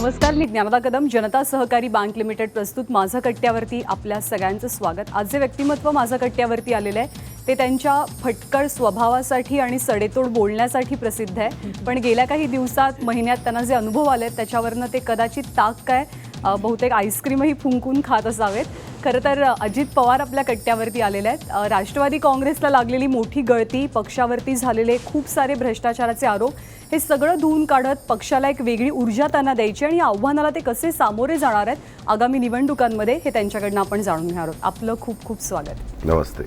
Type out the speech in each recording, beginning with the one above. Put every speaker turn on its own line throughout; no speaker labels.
नमस्कार, मी ज्ञानदा कदम. जनता सहकारी bank limited प्रस्तुत माझा कट्ट्यावरती आपल्या सगळ्यांचं स्वागत. आज जे व्यक्तिमत्व माझा कट्ट्यावरती आलेलं आहे ते त्यांच्या फटकळ स्वभावासाठी आणि सडेतोड बोलण्यासाठी प्रसिद्ध आहे. पण गेल्या काही दिवसात महिन्यात त्यांना जे अनुभव आले त्याच्यावरनं ते कदाचित ताक काय बहुतेक आईस्क्रीमही फुंकून खात असावेत. खरं तर अजित पवार आपल्या कट्ट्यावरती आलेले आहेत. राष्ट्रवादी काँग्रेसला लागलेली मोठी गळती, पक्षावरती झालेले खूप सारे भ्रष्टाचाराचे आरोप, हे सगळं धुवून काढत पक्षाला एक वेगळी ऊर्जा त्यांना द्यायची आणि या आव्हानाला ते कसे सामोरे जाणार आहेत आगामी निवडणुकांमध्ये हे त्यांच्याकडनं आपण जाणून घेणार आहोत. आपलं खूप खूप स्वागत.
नमस्ते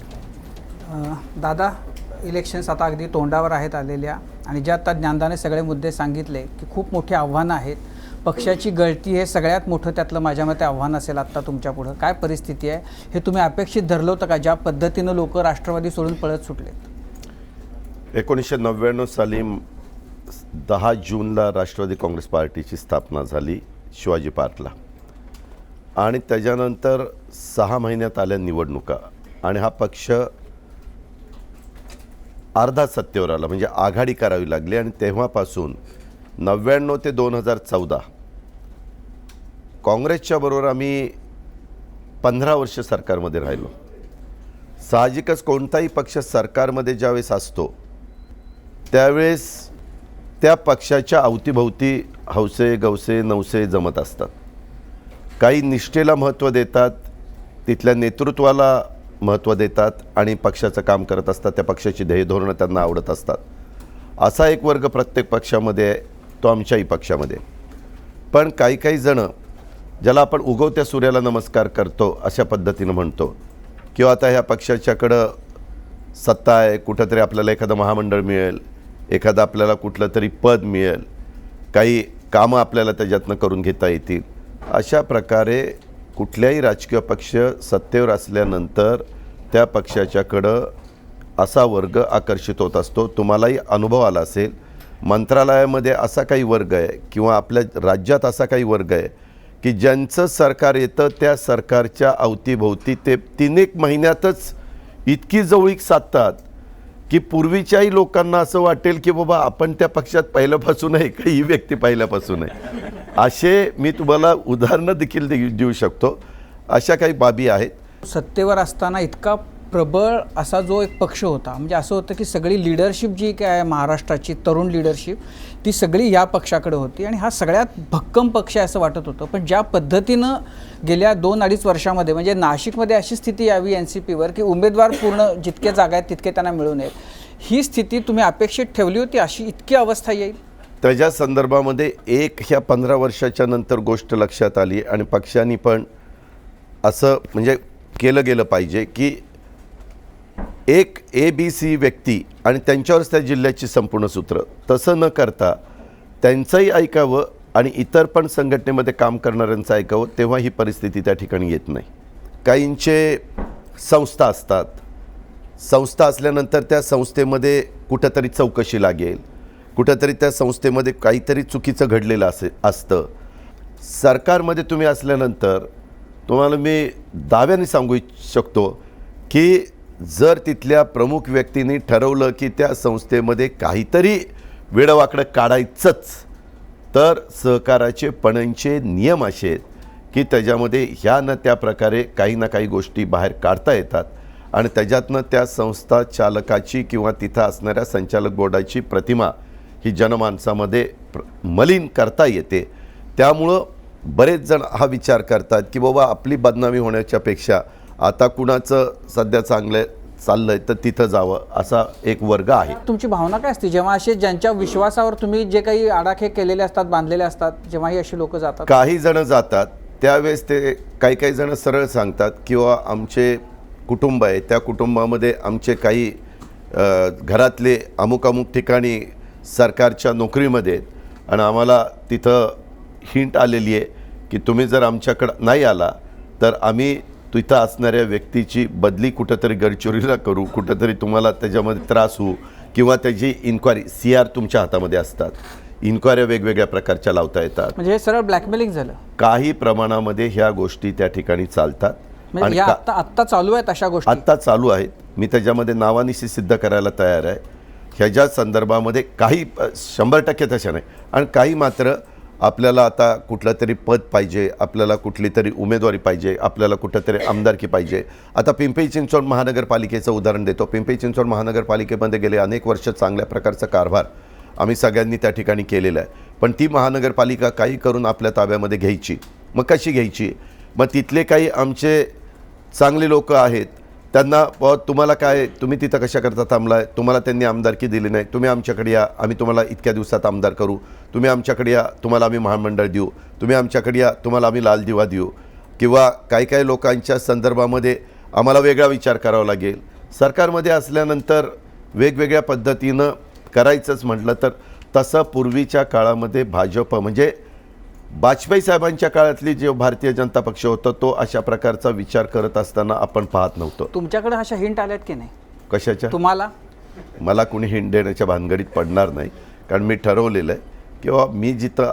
दादा. इलेक्शन्स आता अगदी तोंडावर आहेत आलेल्या आणि ज्या आता ज्ञानदाने सगळे मुद्दे सांगितले की खूप मोठी आव्हानं आहेत. पक्षाची गळती हे सगळ्यात मोठं त्यातलं माझ्या मते आव्हान असेल आत्ता तुमच्यापुढं. काय परिस्थिती आहे हे तुम्ही अपेक्षित धरलं होतं का, ज्या पद्धतीनं लोक राष्ट्रवादी सोडून पळत सुटलेत?
1999 साली 10 जूनला राष्ट्रवादी काँग्रेस पार्टीची स्थापना झाली शिवाजी पार्कला आणि त्याच्यानंतर 6 महिन्यात आल्या निवडणुका आणि हा पक्ष अर्धा सत्तेवर आला, म्हणजे आघाडी करावी लागली. आणि तेव्हापासून 99 ते 2014 काँग्रेसच्या बरोबर आम्ही 15 वर्ष सरकारमध्ये राहिलो. साहजिकच कोणताही पक्ष सरकारमध्ये ज्यावेळेस असतो त्यावेळेस त्या पक्षाच्या अवतीभोवती हौसे गवसे नवसे जमत असतात. काही निष्ठेला महत्त्व देतात, तिथल्या नेतृत्वाला महत्त्व देतात आणि पक्षाचं काम करत असतात. त्या पक्षाची ध्येय धोरणं त्यांना आवडत असतात. असा एक वर्ग प्रत्येक पक्षामध्ये आहे, तो आमच्याही पक्षामध्ये. पण काही काही जणं ज्याला आपण उगवत्या सूर्याला नमस्कार करतो अशा पद्धतीनं म्हणतो, किंवा आता ह्या पक्षाच्याकडं सत्ता आहे, कुठंतरी आपल्याला एखादं महामंडळ मिळेल, एखादं आपल्याला कुठलं तरी पद मिळेल, काही कामं आपल्याला त्याच्यातनं करून घेता येतील. अशा प्रकारे कुठल्याही राजकीय पक्ष सत्तेवर असल्यानंतर त्या पक्षाच्याकडं असा वर्ग आकर्षित होत असतो. तुम्हालाही अनुभव आला असेल, मंत्रालयामध्ये असा काही वर्ग आहे किंवा आपल्या राज्यात असा काही वर्ग आहे की ज्यांचं सरकार येतं त्या सरकारच्या अवतीभोवती ते 3-1 महिन्यातच इतकी जवळीक साधतात की पूर्वीच्याही लोकांना असं वाटेल की बाबा आपण त्या पक्षात पहिल्यापासून आहे का, ही व्यक्ती पहिल्यापासून आहे. असे मी तुम्हाला उदाहरणं देखील देऊ शकतो. अशा काही बाबी आहेत.
सत्तेवर असताना इतका प्रबळ असा जो एक पक्ष होता, म्हणजे असं होतं की सगळी लीडरशिप जी काय आहे महाराष्ट्राची तरुण लीडरशिप ती सगळी या पक्षाकडे होती आणि हा सगळ्यात भक्कम पक्ष आहे असं वाटत होतं. पण ज्या पद्धतीनं गेल्या 2-2.5 वर्षामध्ये म्हणजे नाशिकमध्ये अशी स्थिती यावी NCPवर की उमेदवार पूर्ण जितके जागा आहेत तितके त्यांना मिळू नयेत, ही स्थिती तुम्ही अपेक्षित ठेवली होती अशी इतकी अवस्था येईल?
त्याच्या संदर्भामध्ये ह्या 15 वर्षाच्या नंतर गोष्ट लक्षात आली आणि पक्षांनी पण असं म्हणजे केलं गेलं पाहिजे की एक ABC व्यक्ती आणि त्यांच्यावरच त्या जिल्ह्याची संपूर्ण सूत्र, तसं न करता त्यांचंही ऐकावं आणि इतर पण संघटनेमध्ये काम करणाऱ्यांचं ऐकावं, तेव्हा ही परिस्थिती त्या ठिकाणी येत नाही. काहींचे संस्था असतात, संस्था असल्यानंतर त्या संस्थेमध्ये कुठंतरी चौकशी लागेल, कुठंतरी त्या संस्थेमध्ये काहीतरी चुकीचं घडलेलं असतं. सरकारमध्ये तुम्ही असल्यानंतर तुम्हाला मी दाव्याने सांगू शकतो की जर तिथल्या प्रमुख व्यक्तींनी ठरवलं की त्या संस्थेमध्ये काहीतरी वेडवाकडं काढायचंच, तर सहकाराचे पणनचे नियम असे आहेत की त्याच्यामध्ये ह्या न त्या प्रकारे काही ना काही गोष्टी बाहेर काढता येतात आणि त्याच्यातनं त्या संस्था चालकाची किंवा तिथं असणाऱ्या संचालक बोर्डाची प्रतिमा ही जनमानसामध्ये मलिन करता येते. त्यामुळं बरेच जण हा विचार करतात की बाबा आपली बदनामी होण्याच्या पेक्षा आता कुणाचं सध्या चांगलं चाललं आहे तर तिथं जावं, असा एक वर्ग आहे.
तुमची भावना काय असते जेव्हा असे ज्यांच्या विश्वासावर तुम्ही जे काही आडाखे केलेले असतात, बांधलेले असतात, जेव्हाही अशी लोक जातात?
काही जण जातात त्यावेळेस ते काही जण सरळ सांगतात किंवा आमचे कुटुंब आहे, त्या कुटुंबामध्ये आमचे काही घरातले अमुक ठिकाणी सरकारच्या नोकरीमध्ये आहेत आणि आम्हाला तिथं हिंट आलेली आहे की तुम्ही जर आमच्याकडं नाही आला तर आम्ही तिथं असणाऱ्या व्यक्तीची बदली कुठंतरी गडचिरोलीला करू, कुठंतरी तुम्हाला त्याच्यामध्ये त्रास होऊ किंवा त्याची इन्क्वायरी CR तुमच्या हातामध्ये असतात. इन्क्वायऱ्या वेगवेगळ्या प्रकारच्या लावता येतात.
म्हणजे हे सरळ ब्लॅकमेलिंग झालं. काही
प्रमाणामध्ये ह्या गोष्टी त्या ठिकाणी चालतात
आणि आत्ता चालू आहेत अशा गोष्टी?
आत्ता चालू आहेत. मी त्याच्यामध्ये नावानिशी सिद्ध करायला तयार आहे. ह्याच्या संदर्भामध्ये काही 100% तशा नाही आणि काही मात्र आपल्याला आता कुठलं तरी पद पाहिजे, आपल्याला कुठली तरी उमेदवारी पाहिजे, आपल्याला कुठं तरी आमदारकी पाहिजे. आता पिंपरी चिंचवड महानगरपालिकेचं उदाहरण देतो. पिंपरी चिंचवड महानगरपालिकेमध्ये गेले अनेक वर्ष चांगल्या प्रकारचा कारभार आम्ही सगळ्यांनी त्या ठिकाणी केलेला आहे. पण ती महानगरपालिका काही करून आपल्या ताब्यामध्ये घ्यायची. मग कशी घ्यायची? मग तिथले काही आमचे चांगले लोक आहेत, त्यांना तुम्हाला काय, तुम्ही तिथं कशा करता थांबलाय, तुम्हाला त्यांनी आमदारकी दिली नाही, तुम्ही आमच्याकडे या, आम्ही तुम्हाला इतक्या दिवसात आमदार करू, तुम्ही आमच्याकडे या, तुम्हाला आम्ही महामंडळ देऊ, तुम्ही आमच्याकडे या, तुम्हाला आम्ही लाल दिवा देऊ. किंवा काही काही लोकांच्या संदर्भामध्ये आम्हाला वेगळा विचार करावा लागेल. सरकारमध्ये असल्यानंतर वेगवेगळ्या पद्धतीनं करायचंच म्हटलं तर तसं पूर्वीच्या काळामध्ये भाजप म्हणजे वाजपेयी साहेबांच्या काळातली जे भारतीय जनता पक्ष होता तो अशा प्रकारचा विचार करत असताना आपण पाहत नव्हतो.
तुमच्याकडे अशा हिंट आल्यात की नाही
कशाच्या?
तुम्हाला?
मला कुणी हिंट देण्याच्या भानगडीत पडणार नाही, कारण मी ठरवलेलं आहे किंवा मी जिथं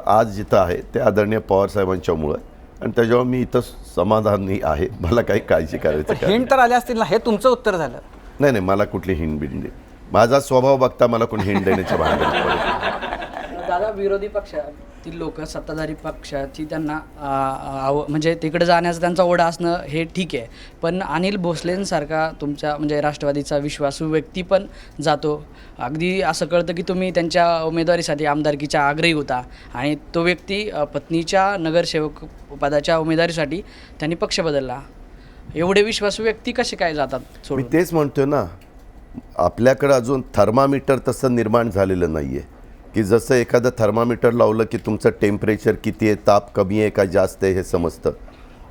आहे ते आदरणीय पवार साहेबांच्यामुळं, आणि त्याच्यावर मी इथं समाधानी आहे. मला काही काळजी करायचं
हिंट तर आल्या असतील ना, हे तुमचं उत्तर झालं.
नाही, मला कुठली हिंट बिंड, माझा स्वभाव बघता मला कोणी हिंट देण्याच्या भानगडीत पडेल.
दादा, विरोधी पक्षातील लोक सत्ताधारी पक्षाची त्यांना म्हणजे तिकडे जाण्याचा त्यांचा ओढा असणं हे ठीक आहे, पण अनिल भोसलेंसारखा तुमच्या म्हणजे राष्ट्रवादीचा विश्वासू व्यक्ती पण जातो. अगदी असं कळतं की तुम्ही त्यांच्या उमेदवारीसाठी आमदारकीच्या आग्रही होता आणि तो व्यक्ती पत्नीच्या नगरसेवक पदाच्या उमेदवारीसाठी त्यांनी पक्ष बदलला. एवढे विश्वासू व्यक्ती कसे काय जातात
मी
सोडून?
तेच म्हणतोय ना, आपल्याकडं अजून थर्मामीटर तसं निर्माण झालेलं नाही आहे की जसं एखादं थर्मामीटर लावलं की तुमचं टेम्परेचर किती आहे, ताप कमी आहे का जास्त आहे हे समजतं.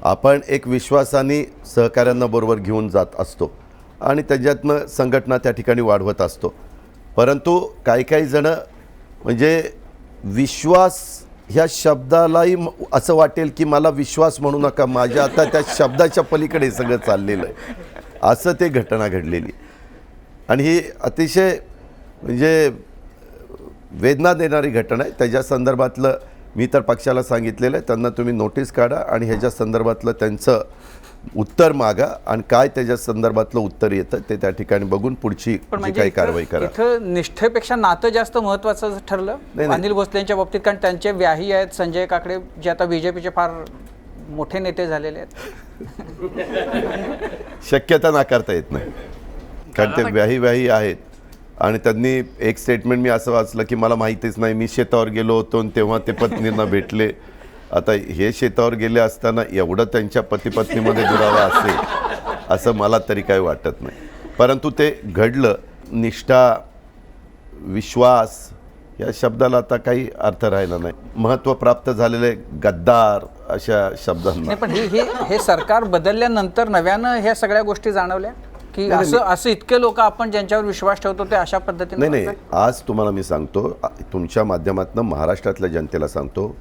आपण एक विश्वासाने सहकाऱ्यांना बरोबर घेऊन जात असतो आणि त्याच्यातनं संघटना त्या ठिकाणी वाढवत असतो. परंतु काही जणं म्हणजे विश्वास ह्या शब्दालाही असं वाटेल की मला विश्वास म्हणू नका, माझ्या आता त्या शब्दाच्या पलीकडे सगळं चाललेलं आहे, असं ते घटना घडलेली. आणि ही अतिशय म्हणजे वेदना देणारी घटना आहे. त्याच्या संदर्भातलं मी तर पक्षाला सांगितलेलं आहे, त्यांना तुम्ही नोटीस काढा आणि ह्याच्या संदर्भातलं त्यांचं उत्तर मागा आणि काय त्याच्या संदर्भातलं उत्तर येतं ते त्या ठिकाणी बघून पुढची जी काही कारवाई करा.
इथं निष्ठेपेक्षा नातं जास्त महत्त्वाचं ठरलं अनिल भोसलेंच्या बाबतीत, कारण त्यांचे व्याही आहेत संजय काकडे, जे आता बीजेपीचे फार मोठे नेते झालेले आहेत.
शक्यता नाकारता येत नाही, कारण ते व्याही आहेत. आणि त्यांनी एक स्टेटमेंट मी असं वाचलं की मला माहितीच नाही, मी शेतावर गेलो होतो आणि तेव्हा ते पत्नींना भेटले. आता हे शेतावर गेले असताना एवढं त्यांच्या पतीपत्नीमध्ये दुरावा असेल असं मला तरी काही वाटत नाही. परंतु ते घडलं. निष्ठा, विश्वास या शब्दाला आता काही अर्थ राहिला नाही. महत्त्व प्राप्त झालेले गद्दार अशा शब्दांना.
पण हे सरकार बदलल्यानंतर नव्यानं ह्या सगळ्या गोष्टी जाणवल्या की असं इतके लोक आपण ज्यांच्यावर विश्वास ठेवतो ते अशा पद्धतीने
नाही. आज तुम्हाला मी सांगतो, तुमच्या माध्यमातून महाराष्ट्रातल्या जनतेला सांगतो,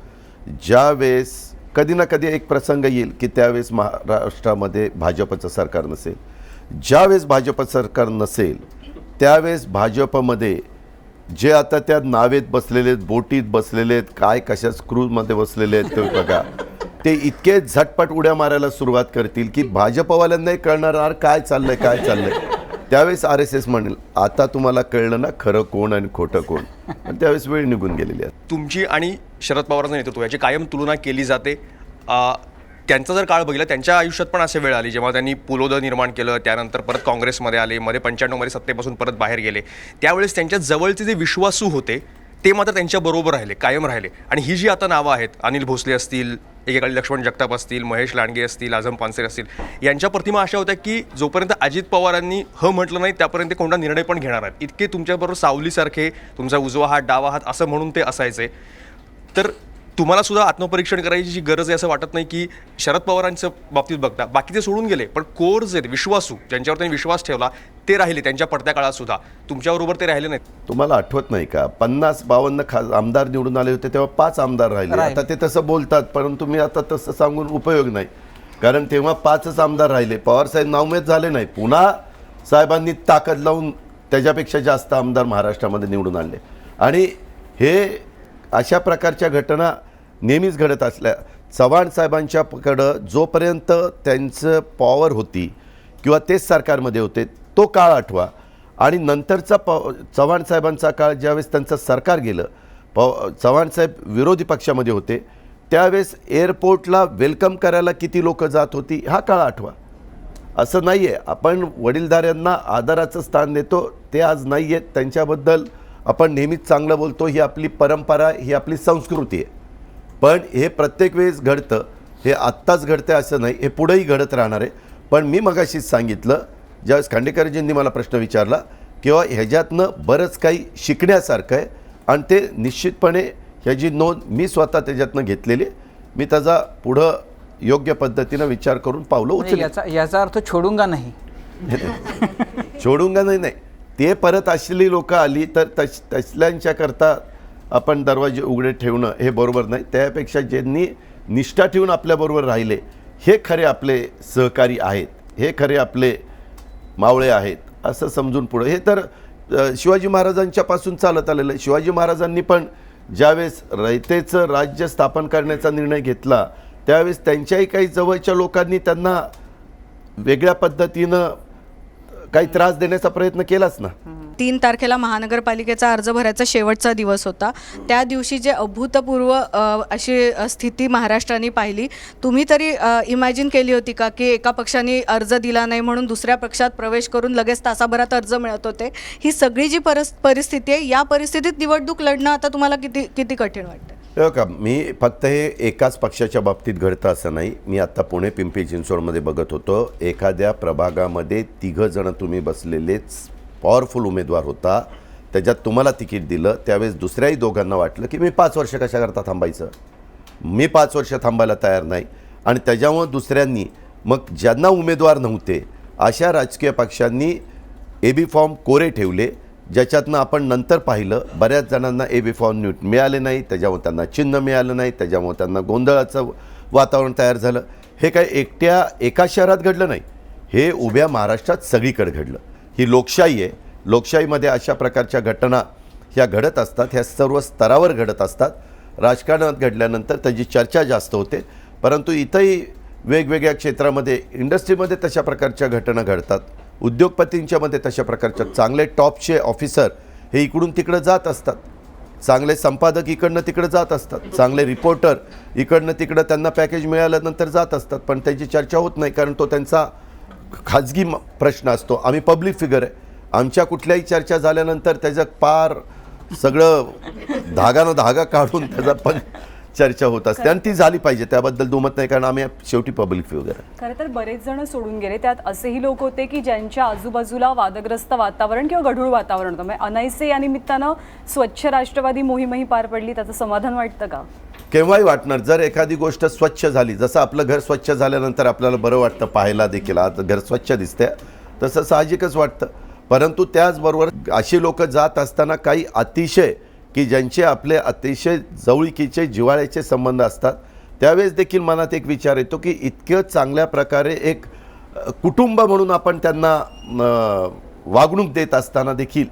ज्यावेळेस कधी ना कधी एक प्रसंग येईल की त्यावेळेस महाराष्ट्रामध्ये भाजपचं सरकार नसेल. ज्यावेळेस भाजप सरकार नसेल त्यावेळेस भाजपमध्ये जे आता त्या नावेत बसलेले आहेत, बोटीत बसलेले आहेत, काय कशा स्क्रूजमध्ये बसलेले आहेत ते बघा, ते इतके झटपट उड्या मारायला सुरुवात करतील की भाजपवाल्यांनाही कळणार काय चाललंय. त्यावेळेस RSS म्हणेल आता तुम्हाला कळलं ना खरं कोण आणि खोटं कोण. आणि त्यावेळेस वेळ निघून गेलेली आहे.
तुमची आणि शरद पवारांचं नेतृत्व याची कायम तुलना केली जाते. त्यांचा जर काळ बघितला, त्यांच्या आयुष्यात पण अशी वेळ आली जेव्हा त्यांनी पुलोद निर्माण केलं, त्यानंतर परत काँग्रेसमध्ये आले, मध्ये 95 मध्ये सत्तेपासून परत बाहेर गेले. त्यावेळेस त्यांच्या जवळचे जे विश्वासू होते ते मात्र त्यांच्याबरोबर राहिले, कायम राहिले. आणि ही जी आता नावं आहेत, अनिल भोसले असतील, एकेकाळी लक्ष्मण जगताप असतील, महेश लांडगे असतील, आझम पानसरे असतील, यांच्या प्रतिमा अशा होत्या की जोपर्यंत अजित पवारांनी म्हटलं नाही त्यापर्यंत ते कोणता निर्णय पण घेणार आहेत. इतके तुमच्याबरोबर सावलीसारखे, तुमचा उजवा हात डावा हात असं म्हणून ते असायचे. तर तुम्हाला सुद्धा आत्मपरीक्षण करायची जी गरज आहे असं वाटत नाही की शरद पवारांच्या बाबतीत बघता बाकीचे सोडून गेले, पण कोर जे विश्वासू ज्यांच्यावर त्यांनी विश्वास ठेवला ते राहिले त्यांच्या पडत्या काळात सुद्धा, तुमच्याबरोबर ते राहिले नाहीत.
तुम्हाला आठवत नाही का 50-52 आमदार निवडून आले होते तेव्हा 5 आमदार राहिले. आता ते तसं बोलतात, परंतु मी आता तसं सांगून उपयोग नाही, कारण तेव्हा 5च आमदार राहिले. पवारसाहेब नावमेद झाले नाही, पुन्हा साहेबांनी ताकद लावून त्याच्यापेक्षा जास्त आमदार महाराष्ट्रामध्ये निवडून आणले. आणि हे अशा प्रकारच्या घटना नेहमीच घडत असल्या. चव्हाण साहेबांच्याकडं जोपर्यंत त्यांचं पॉवर होती किंवा तेच सरकारमध्ये होते तो काळ आठवा. आणि नंतरचा चव्हाण साहेबांचा काळ ज्यावेळेस त्यांचं सरकार गेलं चव्हाण साहेब विरोधी पक्षामध्ये होते त्यावेळेस एअरपोर्टला वेलकम करायला किती लोक जात होती हा काळ आठवा. असं नाही आहे, आपण वडीलधाऱ्यांना आदराचं स्थान देतो ते आज नाही आहेत, त्यांच्याबद्दल आपण नेहमीच चांगलं बोलतो, ही आपली परंपरा, ही आपली संस्कृती आहे. पण हे प्रत्येक वेळेस घडतं, हे आत्ताच घडतं असं नाही, हे पुढेही घडत राहणार आहे. पण मी मगाशीच सांगितलं ज्यावेळेस खांडेकरजींनी मला प्रश्न विचारला किंवा ह्याच्यातनं बरंच काही शिकण्यासारखं आहे आणि ते निश्चितपणे ह्याची नोंद मी स्वतः त्याच्यातनं घेतलेली आहे. मी त्याचा पुढं योग्य पद्धतीनं विचार करून पावलं
म्हणजे
उचलली.
याचा अर्थ छोडूंगा नाही.
सोडूंगा नाही, ते परत असलेली लोक आली तर तसल्यांच्याकरता आपण दरवाजे उघडे ठेवणं हे बरोबर नाही. त्यापेक्षा ज्यांनी निष्ठा ठेवून आपल्याबरोबर राहिले हे खरे आपले सहकारी आहेत, हे खरे आपले मावळे आहेत असं समजून पुढं. हे तर शिवाजी महाराजांच्यापासून चालत आलेलं आहे. शिवाजी महाराजांनी पण ज्यावेळेस रयतेचं राज्य स्थापन करण्याचा निर्णय घेतला त्यावेळेस त्यांच्याही काही जवळच्या लोकांनी त्यांना वेगळ्या पद्धतीनं काही त्रास देण्याचा प्रयत्न केलाच ना.
3 तारखेला महानगरपालिकेचा अर्ज भरायचा शेवटचा दिवस होता. त्या दिवशी जे अभूतपूर्व अशी स्थिती महाराष्ट्राने पाहिली, तुम्ही तरी इमॅजिन केली होती का की एका पक्षाने अर्ज दिला नाही म्हणून दुसऱ्या पक्षात प्रवेश करून लगेच तासाभरात अर्ज मिळत होते? ही सगळी जी परिस्थिती आहे, या परिस्थितीत निवडणूक लढणं आता तुम्हाला किती कठीण वाटतं?
हो का, मी फक्त हे एकाच पक्षाच्या बाबतीत घडतं असं नाही. मी आत्ता पुणे पिंपरी चिंचवडमध्ये बघत होतो, एखाद्या प्रभागामध्ये 3 जण तुम्ही बसलेलेच पॉवरफुल उमेदवार होता, त्याच्यात तुम्हाला तिकीट दिलं, त्यावेळेस दुसऱ्याही दोघांना वाटलं की मी 5 वर्ष कशाकरता थांबायचं, मी 5 वर्ष थांबायला तयार नाही. आणि त्याच्यामुळं दुसऱ्यांनी मग ज्यांना उमेदवार नव्हते अशा राजकीय पक्षांनी AB फॉर्म कोरे ठेवले, ज्याच्यातनं आपण नंतर पाहिलं बऱ्याच जणांना AB फॉर्म मिळाले नाही, त्याच्यामुळे त्यांना चिन्ह मिळालं नाही, त्याच्यामुळे त्यांना गोंधळाचं वातावरण तयार झालं. हे काय एका शहरात घडलं नाही, हे उभ्या महाराष्ट्रात सगळीकडे घडलं. ही लोकशाही आहे, लोकशाहीमध्ये अशा प्रकारच्या घटना ह्या घडत असतात, ह्या सर्व स्तरावर घडत असतात. राजकारणात घडल्यानंतर त्याची चर्चा जास्त होते, परंतु इथंही वेगवेगळ्या क्षेत्रामध्ये इंडस्ट्रीमध्ये तशा प्रकारच्या घटना घडतात, उद्योगपतींच्यामध्ये तशा प्रकारच्या चांगले टॉपचे ऑफिसर हे इकडून तिकडं जात असतात, चांगले संपादक इकडनं तिकडं जात असतात, चांगले रिपोर्टर इकडनं तिकडं त्यांना पॅकेज मिळाल्यानंतर जात असतात, पण त्याची चर्चा होत नाही कारण तो त्यांचा खाजगी प्रश्न असतो. आम्ही पब्लिक फिगर आहे, आमच्या कुठल्याही चर्चा झाल्यानंतर त्याचं पार सगळं धागा काढून त्याचा पण चर्चा होत असते आणि ती झाली पाहिजे, त्याबद्दल दुमत नाही, कारण आम्ही शेवटी पब्लिक फिगर आहे.
खरं तर बरेच जण सोडून गेले, त्यात असेही लोक होते की ज्यांच्या आजूबाजूला वादग्रस्त वातावरण किंवा गढूळ वातावरण होतं. म्हणजे अनायसे या निमित्तानं स्वच्छ राष्ट्रवादी मोहीमही पार पडली, त्याचं समाधान वाटतं का?
केव्हाही वाटणार. जर एखादी गोष्ट स्वच्छ झाली, जसं आपलं घर स्वच्छ झाल्यानंतर आपल्याला बरं वाटतं, पाहायला देखील आज घर स्वच्छ दिसते, तसं साहजिकच वाटतं. परंतु त्याचबरोबर अशी लोक जात असताना काही अतिशय की ज्यांचे आपले अतिशय जवळीकीचे जिव्हाळ्याचे संबंध असतात, त्यावेळेस देखील मनात एक विचार येतो की इतकं चांगल्या प्रकारे एक कुटुंब म्हणून आपण त्यांना वागणूक देत असताना देखील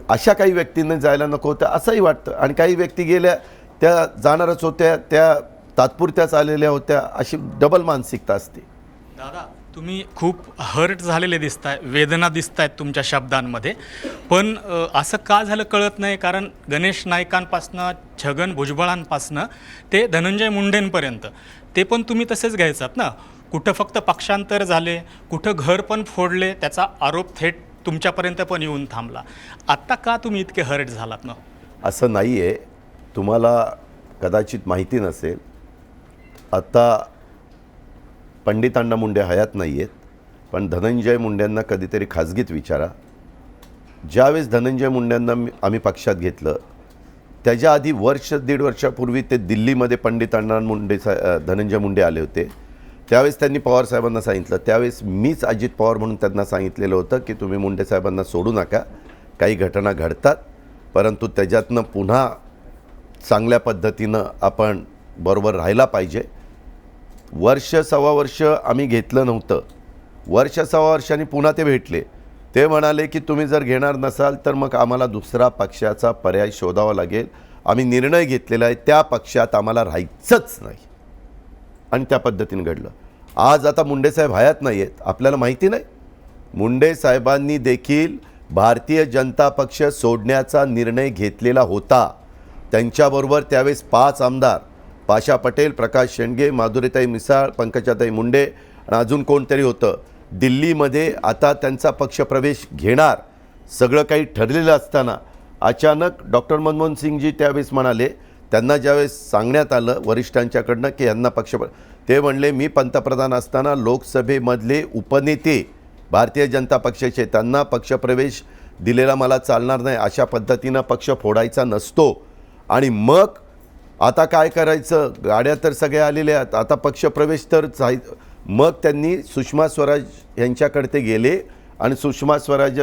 अशा काही व्यक्तींनी जायला नको होतं असंही वाटतं. आणि काही व्यक्ती गेल्या त्या जाणारच होत्या, त्या तात्पुरत्याच आलेल्या होत्या, अशी डबल मानसिकता असते.
दादा, तुम्ही खूप हर्ट झालेले दिसताय, वेदना दिसत आहेत तुमच्या शब्दांमध्ये, पण असं का झालं कळत नाही. कारण गणेश नाईकांपासनं, छगन भुजबळांपासनं ते धनंजय मुंडेंपर्यंत ते पण तुम्ही तसेच घ्यायचात ना. कुठं फक्त पक्षांतर झाले, कुठं घर पण फोडले, त्याचा आरोप थेट तुमच्यापर्यंत पण येऊन थांबला. आत्ता का तुम्ही इतके हर्ट झालात ना?
असं नाही आहे, तुम्हाला कदाचित माहिती नसेल, आता पंडित अण्णा मुंडे हयात नाही आहेत, पण धनंजय मुंडेंना कधीतरी खाजगीत विचारा. ज्यावेळेस धनंजय मुंडेंना आम्ही पक्षात घेतलं त्याच्या आधी 1.5 वर्षापूर्वी ते दिल्लीमध्ये पंडित अण्णा मुंडे धनंजय मुंडे आले होते. त्यावेळेस त्यांनी पवार साहेबांना सांगितलं, त्यावेळेस मीच अजित पवार म्हणून त्यांना सांगितलेलं होतं की तुम्ही मुंडे साहेबांना सोडू नका, काही घटना घडतात, परंतु त्याच्यातनं पुन्हा चांगल्या पद्धतीनं आपण बरोबर राहायला पाहिजे. 1.25 वर्ष आम्ही घेतलं नव्हतं, 1.25 वर्षांनी पुन्हा ते भेटले. ते म्हणाले की तुम्ही जर घेणार नसाल तर मग आम्हाला दुसरा पक्षाचा पर्याय शोधावा लागेल, आम्ही निर्णय घेतलेला आहे, त्या पक्षात आम्हाला राहायचंच नाही. आणि त्या पद्धतीने घडलं. आज आता मुंडेसाहेब हयात नाही आहेत, आपल्याला माहिती नाही. मुंडे साहेबांनी देखील भारतीय जनता पक्ष सोडण्याचा निर्णय घेतलेला होता, त्यांच्याबरोबर त्यावेळेस 5 आमदार, पाशा पटेल, प्रकाश शेंडगे, माधुरीताई मिसाळ, पंकजाताई मुंडे आणि अजून कोणतरी होतं, दिल्लीमध्ये आता त्यांचा पक्षप्रवेश घेणार सगळं काही ठरलेलं असताना अचानक डॉक्टर मनमोहन सिंगजी त्यावेळेस म्हणाले, त्यांना ज्यावेळेस सांगण्यात आलं वरिष्ठांच्याकडनं की यांना ते म्हणले, मी पंतप्रधान असताना लोकसभेमधले उपनेते भारतीय जनता पक्षाचे, त्यांना पक्षप्रवेश दिलेला मला चालणार नाही, अशा पद्धतीनं पक्ष फोडायचा नसतो. आणि मग आता काय करायचं, गाड्या तर सगळ्या आलेल्या आहेत, आता पक्षप्रवेश तर मग त्यांनी सुषमा स्वराज यांच्याकडे ते गेले आणि सुषमा स्वराज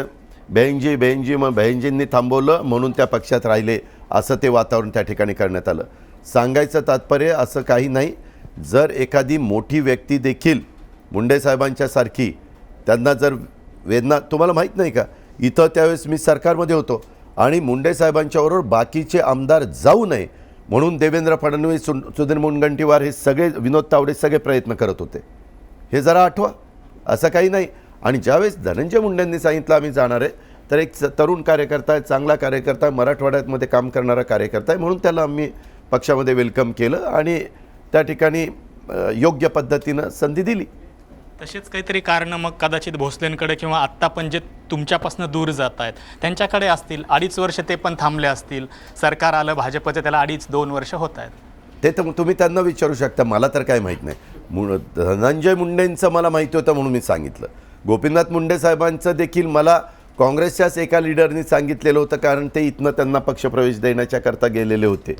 बहीणजी मग बहीणजींनी थांबवलं म्हणून त्या पक्षात राहिले, असं ते वातावरण त्या ठिकाणी करण्यात आलं. सांगायचं तात्पर्य असं काही नाही, जर एखादी मोठी व्यक्ती देखील मुंडे साहेबांच्यासारखी त्यांना जर वेदना, तुम्हाला माहीत नाही का, इथं त्यावेळेस मी सरकारमध्ये होतो आणि मुंडे साहेबांच्याबरोबर बाकीचे आमदार जाऊ नये म्हणून देवेंद्र फडणवीस, सुधीर मुनगंटीवार हे सगळे, विनोद तावडे सगळे प्रयत्न करत होते. हे जरा आठवा, असं काही नाही. आणि ज्यावेळेस धनंजय मुंडेंनी सांगितलं आम्ही जाणार आहे, तर एक तरुण कार्यकर्ता आहे, चांगला कार्यकर्ता आहे, मराठवाड्यामध्ये काम करणारा कार्यकर्ता आहे, म्हणून त्याला आम्ही पक्षामध्ये वेलकम केलं आणि त्या ठिकाणी योग्य पद्धतीनं संधी दिली.
तसेच काहीतरी कारणं मग कदाचित भोसलेंकडे किंवा आत्ता पण जे तुमच्यापासून दूर जात आहेत त्यांच्याकडे असतील. 2.5 वर्ष ते पण थांबले असतील, सरकार आलं भाजपचं, त्याला 2.5-2 वर्ष होत आहेत.
ते तर तुम्ही त्यांना विचारू शकता, मला तर काय माहीत नाही. धनंजय मुंडेंचं मला माहिती होतं म्हणून मी सांगितलं. गोपीनाथ मुंडे साहेबांचं देखील मला काँग्रेसच्याच एका लीडरनी सांगितलेलं होतं, कारण ते इथनं त्यांना पक्षप्रवेश देण्याच्याकरता गेलेले होते.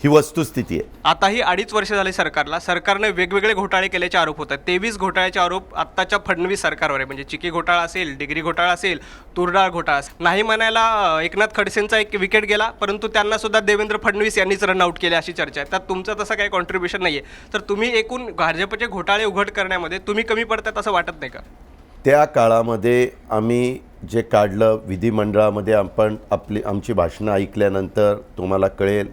ही वस्तुस्थिती आहे.
आताही 2.5 वर्ष झाले सरकारने वेगवेगळे घोटाळे केल्याचे आरोप होतात. 23 घोटाळ्याचे आरोप आत्ताच्या फडणवीस सरकारवर आहे. म्हणजे चिकी घोटाळा असेल, डिग्री घोटाळा असेल, तुरडाळ घोटाळा असेल. नाही म्हणायला एकनाथ खडसेंचा एक विकेट गेला, परंतु त्यांना सुद्धा देवेंद्र फडणवीस यांनीच रनआउट केले अशी चर्चा आहे. त्यात तुमचं तसं काही कॉन्ट्रीब्युशन नाही आहे. तर तुम्ही एकूण भाजपचे घोटाळे उघड करण्यामध्ये तुम्ही कमी पडतात असं वाटत नाही का?
त्या काळामध्ये आम्ही जे काढलं विधिमंडळामध्ये, आपण आमची भाषणं ऐकल्यानंतर तुम्हाला कळेल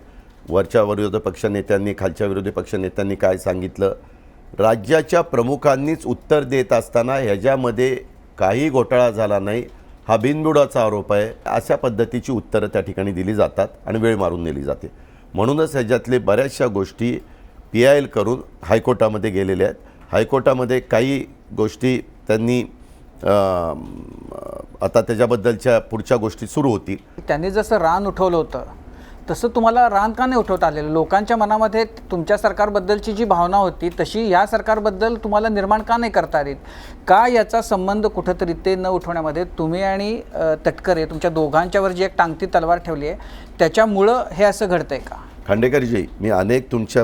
वरच्या विरोधी पक्षनेत्यांनी, खालच्या विरोधी पक्षनेत्यांनी काय सांगितलं. राज्याच्या प्रमुखांनीच उत्तर देत असताना ह्याच्यामध्ये काही घोटाळा झाला नाही, हा बिनबुडाचा आरोप आहे, अशा पद्धतीची उत्तरं त्या ठिकाणी दिली जातात आणि वेळ मारून नेली जाते. म्हणूनच ह्याच्यातले बऱ्याचशा गोष्टी PIL करून हायकोर्टामध्ये गेलेल्या आहेत. हायकोर्टामध्ये काही गोष्टी त्यांनी आता त्याच्याबद्दलच्या पुढच्या गोष्टी सुरू होतील.
त्यांनी जसं रान उठवलं होतं तसं तुम्हाला रान का नाही उठवता आलेलं? लोकांच्या मनामध्ये तुमच्या सरकारबद्दलची जी भावना होती तशी या सरकारबद्दल तुम्हाला निर्माण का नाही करता आली? का याचा संबंध कुठंतरी ते न उठवण्यामध्ये तुम्ही आणि तटकरे तुमच्या दोघांच्यावर जी एक टांगती तलवार ठेवली आहे त्याच्यामुळं हे असं घडतंय का?
खांडेकरजी, मी अनेक तुमच्या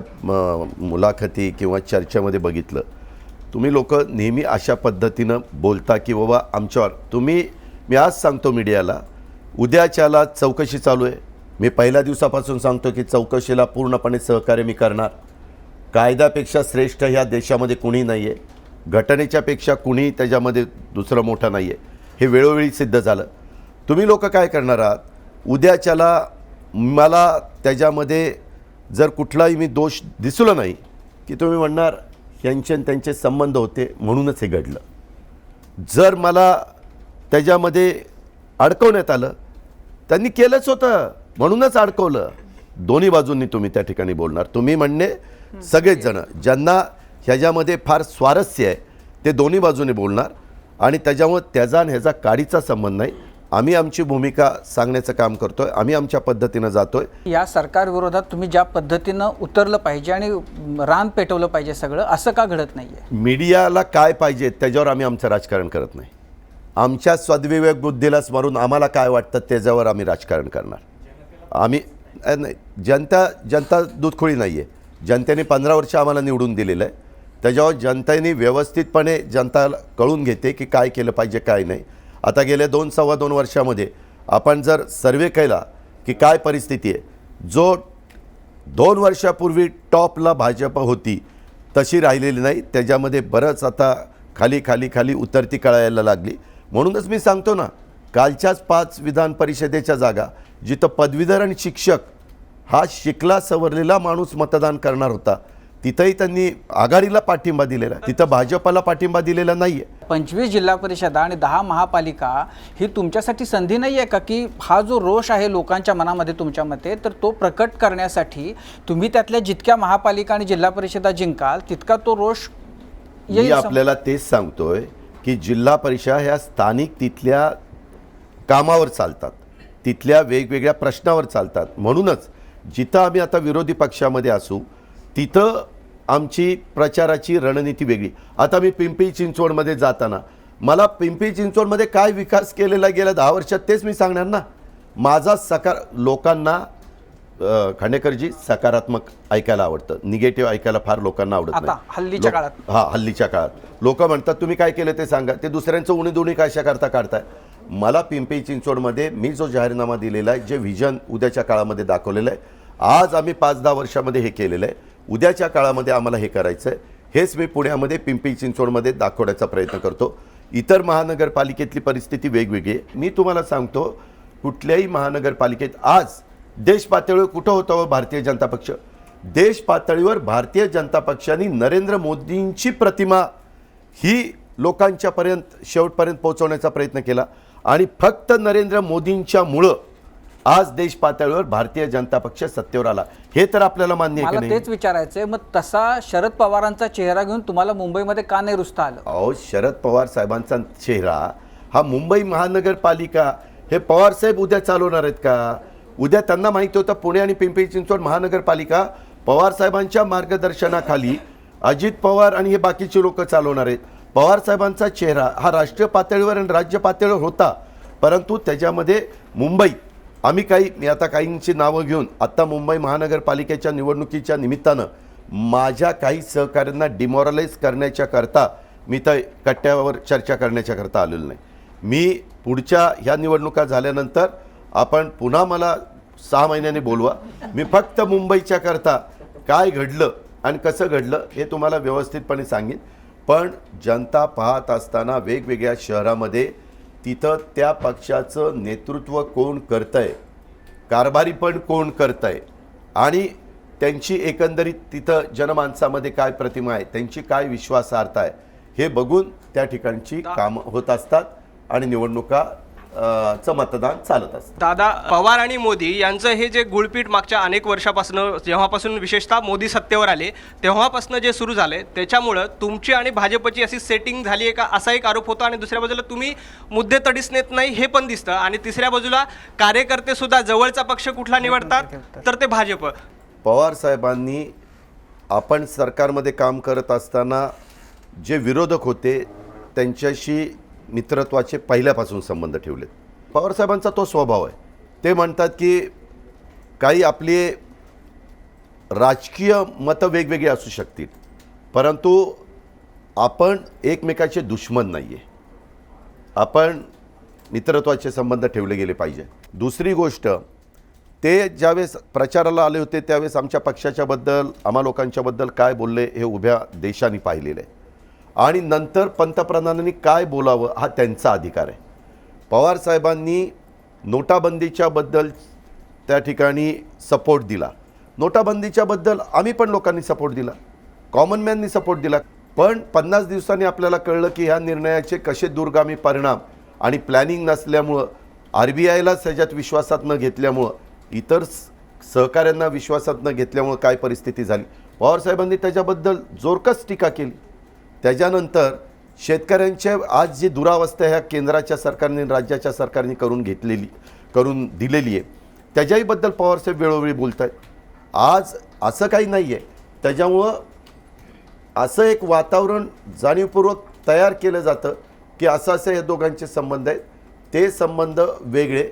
मुलाखती किंवा चर्चेमध्ये बघितलं, तुम्ही लोक नेहमी अशा पद्धतीनं बोलता की बाबा आमच्यावर मी आज सांगतो मीडियाला, उद्याच्याला चौकशी चालू आहे. मी पहिल्या दिवसापासून सांगतो की चौकशीला पूर्णपणे सहकार्य मी करणार. कायद्यापेक्षा श्रेष्ठ ह्या देशामध्ये कुणी नाही आहे, घटनेच्यापेक्षा कुणी त्याच्यामध्ये दुसरं मोठं नाही आहे, हे वेळोवेळी सिद्ध झालं. तुम्ही लोक काय करणार आहात, उद्याच्याला मला त्याच्यामध्ये जर कुठलाही मी दोष दिसलो नाही की तुम्ही म्हणणार यांचे त्यांचे संबंध होते म्हणूनच हे घडलं. जर मला त्याच्यामध्ये अडकवण्यात आलं, त्यांनी केलंच होतं म्हणूनच अडकवलं, दोन्ही बाजूंनी तुम्ही त्या ठिकाणी बोलणार. तुम्ही म्हणणे सगळेच जण ज्यांना ह्याच्यामध्ये फार स्वारस्य आहे ते दोन्ही बाजूने बोलणार आणि त्याच्यामुळे त्याचा आणि ह्याचा काडीचा संबंध नाही. आम्ही आमची भूमिका सांगण्याचं काम करतोय, आम्ही आमच्या पद्धतीनं जातोय.
या सरकार विरोधात तुम्ही ज्या पद्धतीनं उतरलं पाहिजे आणि रान पेटवलं पाहिजे सगळं, असं का घडत नाही आहे?
मीडियाला काय पाहिजे त्याच्यावर आम्ही आमचं राजकारण करत नाही. आमच्या सद्विवेक बुद्धीला स्मरून आम्हाला काय वाटतं त्याच्यावर आम्ही राजकारण करणार. आम्ही नाही, जनता दूधखोळी नाही आहे. जनतेने 15 वर्ष आम्हाला निवडून दिलेलं आहे, त्याच्यावर जनतेने व्यवस्थितपणे जनताला कळून घेते की काय केलं पाहिजे काय नाही. आता गेल्या 2-2.25 वर्षामध्ये आपण जर सर्वे केला की काय परिस्थिती आहे, जो 2 वर्षापूर्वी टॉपला भाजप होती तशी राहिलेली नाही, त्याच्यामध्ये बरंच आता खाली उतरती कळायला लागली. म्हणूनच मी सांगतो ना, कालच्याच 5 विधान परिषदेच्या जागा जिथं पदवीधर आणि शिक्षक हा शिकला सवरलेला माणूस मतदान करणार होता, तिथंही त्यांनी आघाडीला पाठिंबा दिलेला आहे, तिथं भाजपला पाठिंबा दिलेला नाही आहे.
25 जिल्हा परिषदा आणि 10 महापालिका ही तुमच्यासाठी संधी नाही आहे का, की हा जो रोष आहे लोकांच्या मनामध्ये तुमच्या मते, तर तो प्रकट करण्यासाठी तुम्ही त्यातल्या जितक्या महापालिका आणि जिल्हा परिषदा जिंकाल तितका तो रोष
मी
येईल?
आपल्याला तेच सांगतोय की जिल्हा परिषद ह्या स्थानिक तिथल्या कामावर चालतात, तिथल्या वेगवेगळ्या प्रश्नावर चालतात. म्हणूनच जिथं आम्ही आता विरोधी पक्षामध्ये असू तिथं आमची प्रचाराची रणनीती वेगळी. आता मी पिंपरी चिंचवडमध्ये जाताना मला पिंपरी चिंचवडमध्ये काय विकास केलेला गेल्या 10 वर्षात तेच मी सांगणार ना. माझा लोकांना खांडेकरजी सकारात्मक ऐकायला आवडतं, निगेटिव्ह ऐकायला फार लोकांना आवडत
आता
नाही.
हल्लीच्या काळात
हल्लीच्या काळात लोक म्हणतात तुम्ही काय केलं ते सांगा, ते दुसऱ्यांचं उणीधुणी कशा करता काढताय. मला पिंपरी चिंचवडमध्ये मी जो जाहीरनामा दिलेला आहे, जे व्हिजन उद्याच्या काळामध्ये दाखवलेलं आहे, आज आम्ही 5-10 वर्षामध्ये हे केलेलं आहे, उद्याच्या काळामध्ये आम्हाला हे करायचं आहे, हेच मी पुण्यामध्ये पिंपरी चिंचवडमध्ये दाखवण्याचा प्रयत्न करतो. इतर महानगरपालिकेतली परिस्थिती वेगवेगळी आहे. मी तुम्हाला सांगतो कुठल्याही महानगरपालिकेत आज देश पातळीवर कुठं होतं भारतीय जनता पक्ष? देश पातळीवर भारतीय जनता पक्षाने नरेंद्र मोदींची प्रतिमा ही लोकांच्यापर्यंत शेवटपर्यंत पोहोचवण्याचा प्रयत्न केला आणि फक्त नरेंद्र मोदींच्यामुळं आज देश पातळीवर भारतीय जनता पक्ष सत्तेवर आला. हे तर आपल्याला मान्य आहे की
मला
नाही?
तेच विचारायचंय, मग तसा शरद पवारांचा चेहरा घेऊन तुम्हाला मुंबईमध्ये का नाही रुजता आलं?
अहो, शरद पवार साहेबांचा चेहरा हा मुंबई महानगरपालिका हे पवार साहेब उद्या चालवणार आहेत का? उद्या त्यांना माहिती होतं पुणे आणि पिंपरी चिंचवड महानगरपालिका पवार साहेबांच्या मार्गदर्शनाखाली अजित पवार आणि हे बाकीचे लोक चालवणार आहेत. पवार साहेबांचा चेहरा हा राष्ट्रीय पातळीवर आणि राज्य पातळीवर होता, परंतु त्याच्यामध्ये मुंबई मी आता काहींची नावं घेऊन आत्ता मुंबई महानगरपालिकेच्या निवडणुकीच्या निमित्तानं माझ्या काही सहकाऱ्यांना डिमॉरलाइज करण्याच्या करता मी तर कट्ट्यावर चर्चा करण्याच्या करता आलेलो नाही. मी पुढच्या ह्या निवडणुका झाल्यानंतर आपण पुन्हा मला 6 महिन्यांनी बोलवा. मी फक्त मुंबईच्या करता काय घडलं आणि कसं घडलं हे तुम्हाला व्यवस्थितपणे सांगेन. पण जनता पाहत असताना वेगवेगळ्या शहरामध्ये तिथं त्या पक्षाचं नेतृत्व कोण करतंय, कारभारी पण कोण करतंय आणि त्यांची एकंदरीत तिथं जनमानसामध्ये काय प्रतिमा आहे, त्यांची काय विश्वासार्हता आहे, हे बघून त्या ठिकाणची कामं होत असतात आणि निवडणुका चं मतदान चालत असतं.
दादा, पवार आणि मोदी यांचं हे जे गुळपीट मागच्या अनेक वर्षापासून जेव्हापासून विशेषतः मोदी सत्तेवर आले तेव्हापासून जे सुरू झाले त्याच्यामुळं तुमची आणि भाजपची अशी सेटिंग झाली आहे का असा एक आरोप होतो. आणि दुसऱ्या बाजूला तुम्ही मुद्दे तडीस नेत नाही हे पण दिसतं. आणि तिसऱ्या बाजूला कार्यकर्ते सुद्धा जवळचा पक्ष कुठला निवडतात तर ते भाजप.
पवार साहेबांनी आपण सरकारमध्ये काम करत असताना जे विरोधक होते त्यांच्याशी मित्रत्वाचे पहिल्यापासून संबंध ठेवलेत. पवारसाहेबांचा तो स्वभाव आहे. ते म्हणतात की काही आपली राजकीय मतं वेगवेगळी असू शकतील, परंतु आपण एकमेकाचे दुश्मन नाही आहे, आपण मित्रत्वाचे संबंध ठेवले गेले पाहिजे. दुसरी गोष्ट, ते ज्यावेळेस प्रचाराला आले होते त्यावेळेस आमच्या पक्षाच्याबद्दल आम्हा लोकांच्याबद्दल काय बोलले हे उभ्या देशाने पाहिलेलं आहे आणि नंतर पंतप्रधानांनी काय बोलावं हा त्यांचा अधिकार आहे. पवारसाहेबांनी नोटाबंदीच्याबद्दल त्या ठिकाणी सपोर्ट दिला. नोटाबंदीच्याबद्दल आम्ही पण लोकांनी सपोर्ट दिला, कॉमन मॅननी सपोर्ट दिला. पण 50 दिवसांनी आपल्याला कळलं की ह्या निर्णयाचे कसे दूरगामी परिणाम आणि प्लॅनिंग नसल्यामुळं, RBIला त्याच्यात विश्वासात न घेतल्यामुळं, इतर सहकाऱ्यांना विश्वासात न घेतल्यामुळं काय परिस्थिती झाली. पवारसाहेबांनी त्याच्याबद्दल जोरकस टीका केली. त्याच्यानंतर शेतकऱ्यांच्या आज जी दुरावस्था ह्या केंद्राच्या सरकारने राज्याच्या सरकारने करून दिलेली आहे त्याच्याहीबद्दल पवारसाहेब वेळोवेळी बोलत आहेत. आज असं काही नाही आहे. त्याच्यामुळं असं एक वातावरण जाणीवपूर्वक तयार केलं जातं की असं या दोघांचे संबंध आहेत, ते संबंध वेगळे.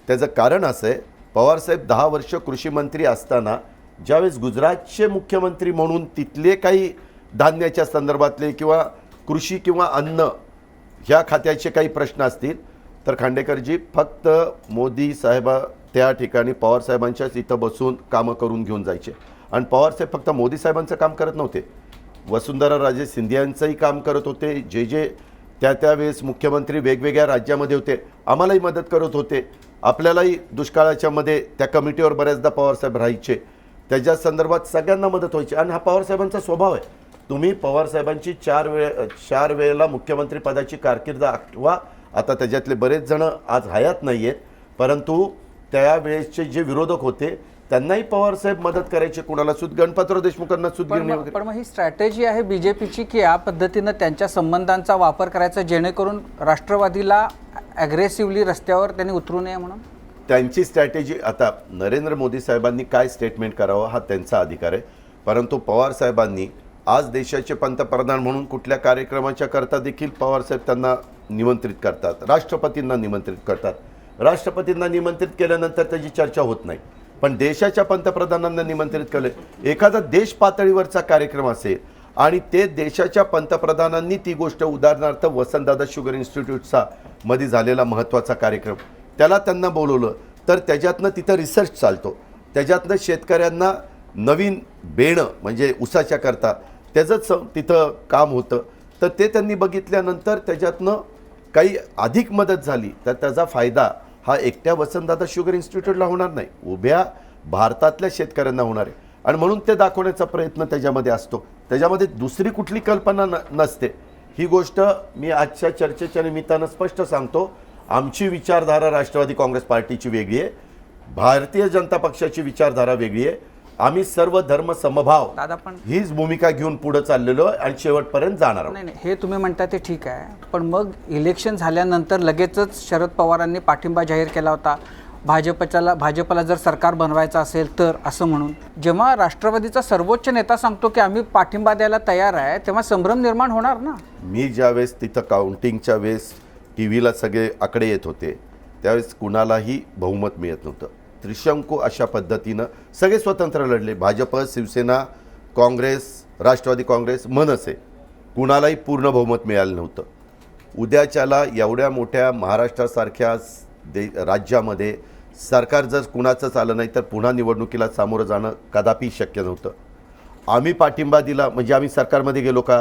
त्याचं कारण असं आहे, पवारसाहेब 10 वर्ष कृषीमंत्री असताना ज्यावेळेस गुजरातचे मुख्यमंत्री म्हणून तिथले काही धान्याच्या संदर्भातले किंवा कृषी किंवा अन्न ह्या खात्याचे काही प्रश्न असतील तर खांडेकरजी फक्त मोदी साहेब त्या ठिकाणी पवारसाहेबांच्याच इथं बसून कामं करून घेऊन जायचे. आणि पवारसाहेब फक्त मोदी साहेबांचं काम करत नव्हते, वसुंधरा राजे सिंधियांचंही काम करत होते. जे त्यावेळेस मुख्यमंत्री वेगवेगळ्या राज्यामध्ये होते आम्हालाही मदत करत होते. आपल्यालाही दुष्काळाच्या मध्ये त्या कमिटीवर बऱ्याचदा पवारसाहेब राहायचे. त्याच्या संदर्भात सगळ्यांना मदत व्हायची. आणि हा पवारसाहेबांचा स्वभाव आहे. तुम्ही पवारसाहेबांची 4 वेळेला मुख्यमंत्री पदाची कारकीर्द आठवा. आता त्याच्यातले बरेच जण आज हयात नाही आहेत, परंतु त्यावेळेसचे जे विरोधक होते त्यांनाही पवारसाहेब मदत करायचे. कुणाला गणपतराव देशमुखांना गिरणी वगैरे.
पण मग ही स्ट्रॅटेजी आहे बीजेपीची की या पद्धतीनं त्यांच्या संबंधांचा वापर करायचा जेणेकरून राष्ट्रवादीला ॲग्रेसिव्हली रस्त्यावर त्यांनी उतरू नये म्हणून?
त्यांची स्ट्रॅटेजी, आता नरेंद्र मोदी साहेबांनी काय स्टेटमेंट करावं हा त्यांचा अधिकार आहे, परंतु पवार साहेबांनी आज देशाचे पंतप्रधान म्हणून कुठल्या कार्यक्रमाच्या करता देखील पवारसाहेब त्यांना निमंत्रित करतात, राष्ट्रपतींना निमंत्रित करतात. राष्ट्रपतींना निमंत्रित केल्यानंतर त्याची चर्चा होत नाही, पण देशाच्या पंतप्रधानांना निमंत्रित केलं. एखादा देश पातळीवरचा कार्यक्रम असेल आणि ते देशाच्या पंतप्रधानांनी ती गोष्ट, उदाहरणार्थ वसंतदादा शुगर इन्स्टिट्यूटचा मध्ये झालेला महत्त्वाचा कार्यक्रम, त्याला त्यांना बोलवलं तर त्याच्यातनं तिथं रिसर्च चालतो, त्याच्यातनं शेतकऱ्यांना नवीन बेणं म्हणजे ऊसाच्या करता त्याचंच तिथं काम होतं. तर ते त्यांनी बघितल्यानंतर त्याच्यातनं काही अधिक मदत झाली तर त्याचा फायदा हा एकट्या वसंतदादा शुगर इन्स्टिट्यूटला होणार नाही, उभ्या भारतातल्या शेतकऱ्यांना होणार आहे. आणि म्हणून ते दाखवण्याचा प्रयत्न त्याच्यामध्ये असतो. त्याच्यामध्ये दुसरी कुठली कल्पना नसते. ही गोष्ट मी आजच्या चर्चेच्या निमित्तानं स्पष्ट सांगतो. आमची विचारधारा राष्ट्रवादी काँग्रेस पार्टीची वेगळी आहे, भारतीय जनता पक्षाची विचारधारा वेगळी आहे. आम्ही सर्व धर्म समभाव
दादा पण
हीच भूमिका घेऊन पुढे चाललेलो आहे आणि शेवटपर्यंत जाणार आहोत.
नाही, हे तुम्ही म्हणता ते ठीक आहे, पण मग इलेक्शन झाल्यानंतर लगेचच शरद पवारांनी पाठिंबा जाहीर केला होता भाजपला जर सरकार बनवायचं असेल तर, असं म्हणून. जेव्हा राष्ट्रवादीचा सर्वोच्च नेता सांगतो की आम्ही पाठिंबा द्यायला तयार आहे, तेव्हा संभ्रम निर्माण होणार ना.
मी ज्यावेळेस तिथं काउंटिंगच्या वेळेस टी व्हीला सगळे आकडे येत होते त्यावेळेस कुणालाही बहुमत मिळत नव्हतं. त्रिशंकू अशा पद्धतीनं सगळे स्वतंत्र लढले, भाजप, शिवसेना, काँग्रेस, राष्ट्रवादी काँग्रेस, मनसे, कुणालाही पूर्ण बहुमत मिळालं नव्हतं. उद्याच्याला एवढ्या मोठ्या महाराष्ट्रासारख्या राज्यामध्ये सरकार जर कुणाचंच आलं नाही तर पुन्हा निवडणुकीला सामोरं जाणं कदापि शक्य नव्हतं. आम्ही पाठिंबा दिला म्हणजे आम्ही सरकारमध्ये गेलो का?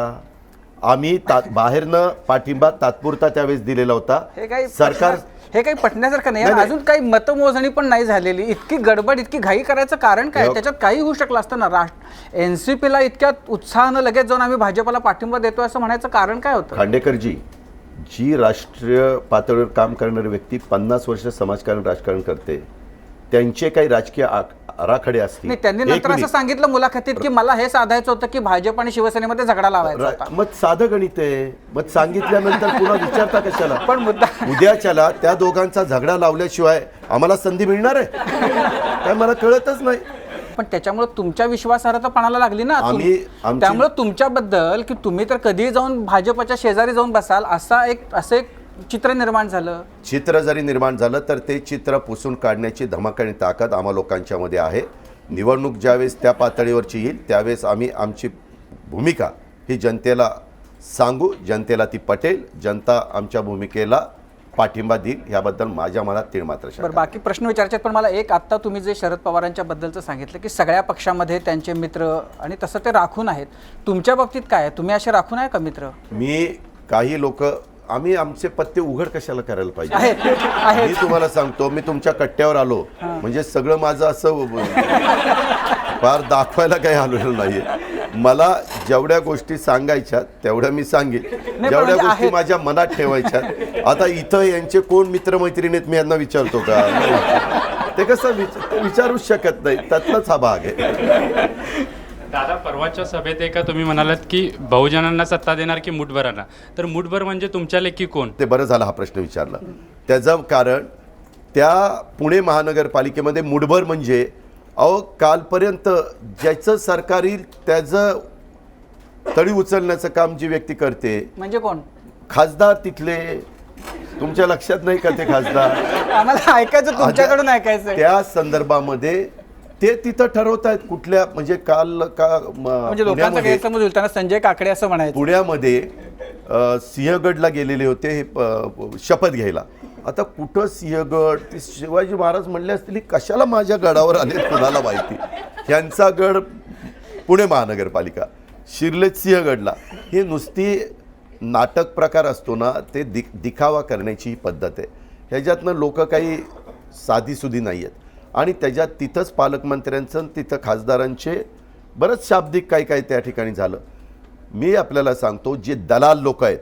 आम्ही बाहेरनं पाठिंबा तात्पुरता त्यावेळेस दिलेला होता. सरकार
हे काही पटण्यासारखं नाही.
नाही.
अजून काही मतमोजणी पण नाही झालेली. इतकी गडबड, इतकी घाई करायचं कारण काय? त्याच्यात काही होऊ शकलं असतं ना. NCPला इतक्या उत्साहानं लगेच जाऊन आम्ही भाजपला पाठिंबा देतो असं म्हणायचं कारण काय होतं?
खांडेकरजी, जी राष्ट्रीय पातळीवर काम करणारी व्यक्ती 50 वर्ष समाजकारण राजकारण करते, त्यांचे काही राजकीय आराखडे असतील.
नाही, त्यांनी नंतर असं सांगितलं मुलाखतीत की मला हे साधायचं होतं की भाजप आणि शिवसेनेमध्ये झगडा लावायचा होता.
मग साधं गणित आहे. मग सांगितल्यानंतर पुन्हा विचारता कशाला?
पण मुद्दा
उद्याच्याला त्या दोघांचा झगडा लावल्याशिवाय आम्हाला संधी मिळणार आहे काय मला कळतच नाही.
पण त्याच्यामुळे तुमच्या विश्वासार्हता पणाला लागली ना. त्यामुळे तुमच्याबद्दल की तुम्ही तर कधीही जाऊन भाजपच्या शेजारी जाऊन बसाल असं एक चित्र निर्माण झालं.
चित्र जरी निर्माण झालं तर ते चित्र पुसून काढण्याची धमक आणि ताकद आम्हा लोकांच्या मध्ये आहे. निवडणूक ज्यावेळेस त्या पातळीवरची येईल त्यावेळेस आम्ही आमची भूमिका ही जनतेला सांगू, जनतेला ती पटेल, जनता आमच्या भूमिकेला पाठिंबा देईल याबद्दल माझ्या मनात तीळ मात्र शंका.
बरं, बाकी प्रश्न विचारायचे पण मला एक, आत्ता तुम्ही जे शरद पवारांच्या बद्दलचं सांगितलं की सगळ्या पक्षामध्ये त्यांचे मित्र आणि तसं ते राखून आहेत, तुमच्या बाबतीत काय? तुम्ही असे राखून आहे का मित्र?
मी काही लोक आम्ही आमचे पत्ते उघड कशाला करायला पाहिजे? मी तुम्हाला सांगतो, मी तुमच्या कट्ट्यावर आलो म्हणजे सगळं माझं असं फार दाखवायला काही आलेलं नाहीये. मला जेवढ्या गोष्टी सांगायच्या तेवढ्या मी सांगेन, जेवढ्या गोष्टी माझ्या मनात ठेवायच्या. आता इथं यांचे कोण मित्रमैत्रिणी आहेत मी यांना विचारतो का? ते कसं विचारूच शकत नाही. त्यातलाच हा भाग आहे.
दादा, परवाच्या सभेत एका तुम्ही म्हणालात की बहुजनांना सत्ता देणार की मुठभरांना, तर मुठभर म्हणजे तुमच्या लेखी कोण?
ते बरं झालं हा प्रश्न विचारला. त्याचं कारण त्या पुणे महानगरपालिकेमध्ये मुठभर म्हणजे कालपर्यंत ज्याचं सरकार येईल त्याचं तळी उचलण्याचं काम जी व्यक्ती करते
म्हणजे कोण?
खासदार तिथले. तुमच्या लक्षात नाही का ते खासदार?
आम्हाला ऐकायचं, तुमच्याकडून ऐकायचं.
त्या संदर्भामध्ये ते तिथं ठरवत आहेत कुठल्या, म्हणजे काल का
म्हणजे लोकांचा गैरसमज होईल, त्यांना संजय काकडे असं म्हणायचं.
पुण्यामध्ये सिंहगडला गेलेले होते हे शपथ घ्यायला. आता कुठं सिंहगड, ते शिवाजी महाराज म्हणले असतील कशाला माझ्या गडावर आले कोणाला माहिती. यांचा गड पुणे महानगरपालिका, शिरलेत सिंहगडला. हे नुसती नाटक प्रकार असतो ना, ते दिखावा करण्याची पद्धत आहे. ह्याच्यातनं लोक काही साधीसुधी नाही आहेत. आणि त्याच्यात तिथंच पालकमंत्र्यांचं आणि तिथं खासदारांचे बरंच शाब्दिक काय त्या ठिकाणी झालं. मी आपल्याला सांगतो, जे दलाल लोक आहेत,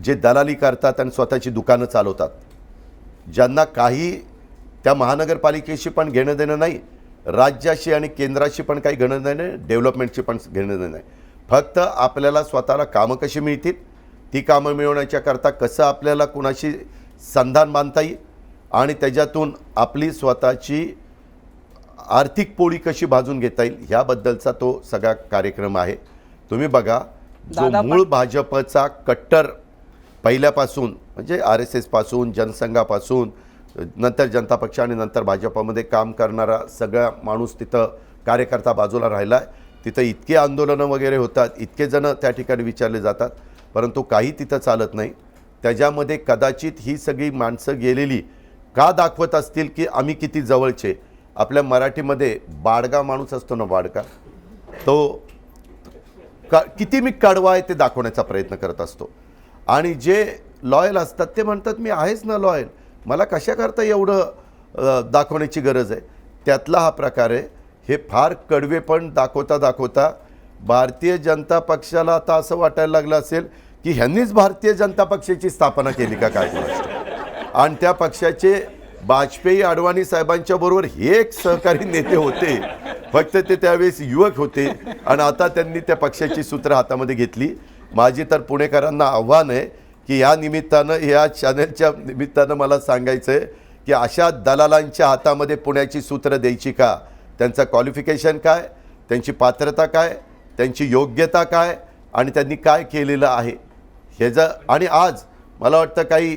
जे दलाली करतात आणि स्वतःची दुकानं चालवतात, ज्यांना काही त्या महानगरपालिकेशी पण घेणं देणं नाही, राज्याशी आणि केंद्राशी पण काही घेणं देणं नाही, डेव्हलपमेंटशी पण घेणं देणं नाही. फक्त आपल्याला स्वतःला कामं कशी मिळतील, ती कामं मिळवण्याच्याकरता कसं आपल्याला कुणाशी संधान बांधता येईल आणि त्याच्यातून आपली स्वतःची आर्थिक पोळी कशी भाजून घेता येईल, ह्याबद्दलचा तो सगळा कार्यक्रम आहे. तुम्ही बघा, जो मूळ भाजपचा कट्टर पहिल्यापासून म्हणजे RSS पासून, जनसंघापासून, नंतर जनता पक्ष आणि नंतर भाजपमध्ये काम करणारा सगळा माणूस तिथं कार्यकर्ता बाजूला राहिला आहे. तिथं इतके आंदोलनं वगैरे होतात, इतके जण त्या ठिकाणी विचारले जातात, परंतु काही तिथं चालत नाही. त्याच्यामध्ये कदाचित ही सगळी माणसं गेलेली का दाखवत असतील की आम्ही किती जवळचे. आपल्या मराठीमध्ये बाडगा माणूस असतो ना, बाडगा, तो किती मी कडवा आहे ते दाखवण्याचा प्रयत्न करत असतो. आणि जे लॉयल असतात ते म्हणतात मी आहेच ना लॉयल, मला कशाकरता एवढं दाखवण्याची गरज आहे. त्यातला हा प्रकार आहे. हे फार कडवेपण दाखवता भारतीय जनता पक्षाला आता असं वाटायला लागलं असेल की ह्यांनीच भारतीय जनता पक्षाची स्थापना केली का काय कोणास ठाऊक. आणि त्या पक्षाचे वाजपेयी अडवाणी साहेबांच्या बरोबर हे एक सहकारी नेते होते, फक्त ते त्यावेळेस युवक होते आणि आता त्यांनी त्या पक्षाची सूत्र हातामध्ये घेतली. माझी तर पुणेकरांना आव्हान आहे की या निमित्तानं, या चॅनलच्या निमित्तानं मला सांगायचं आहे की अशा दलालांच्या हातामध्ये पुण्याची सूत्र द्यायची का. त्यांचं क्वालिफिकेशन काय, त्यांची पात्रता काय, त्यांची योग्यता काय आणि त्यांनी काय केलेलं आहे ह्याचं. आणि आज मला वाटतं काही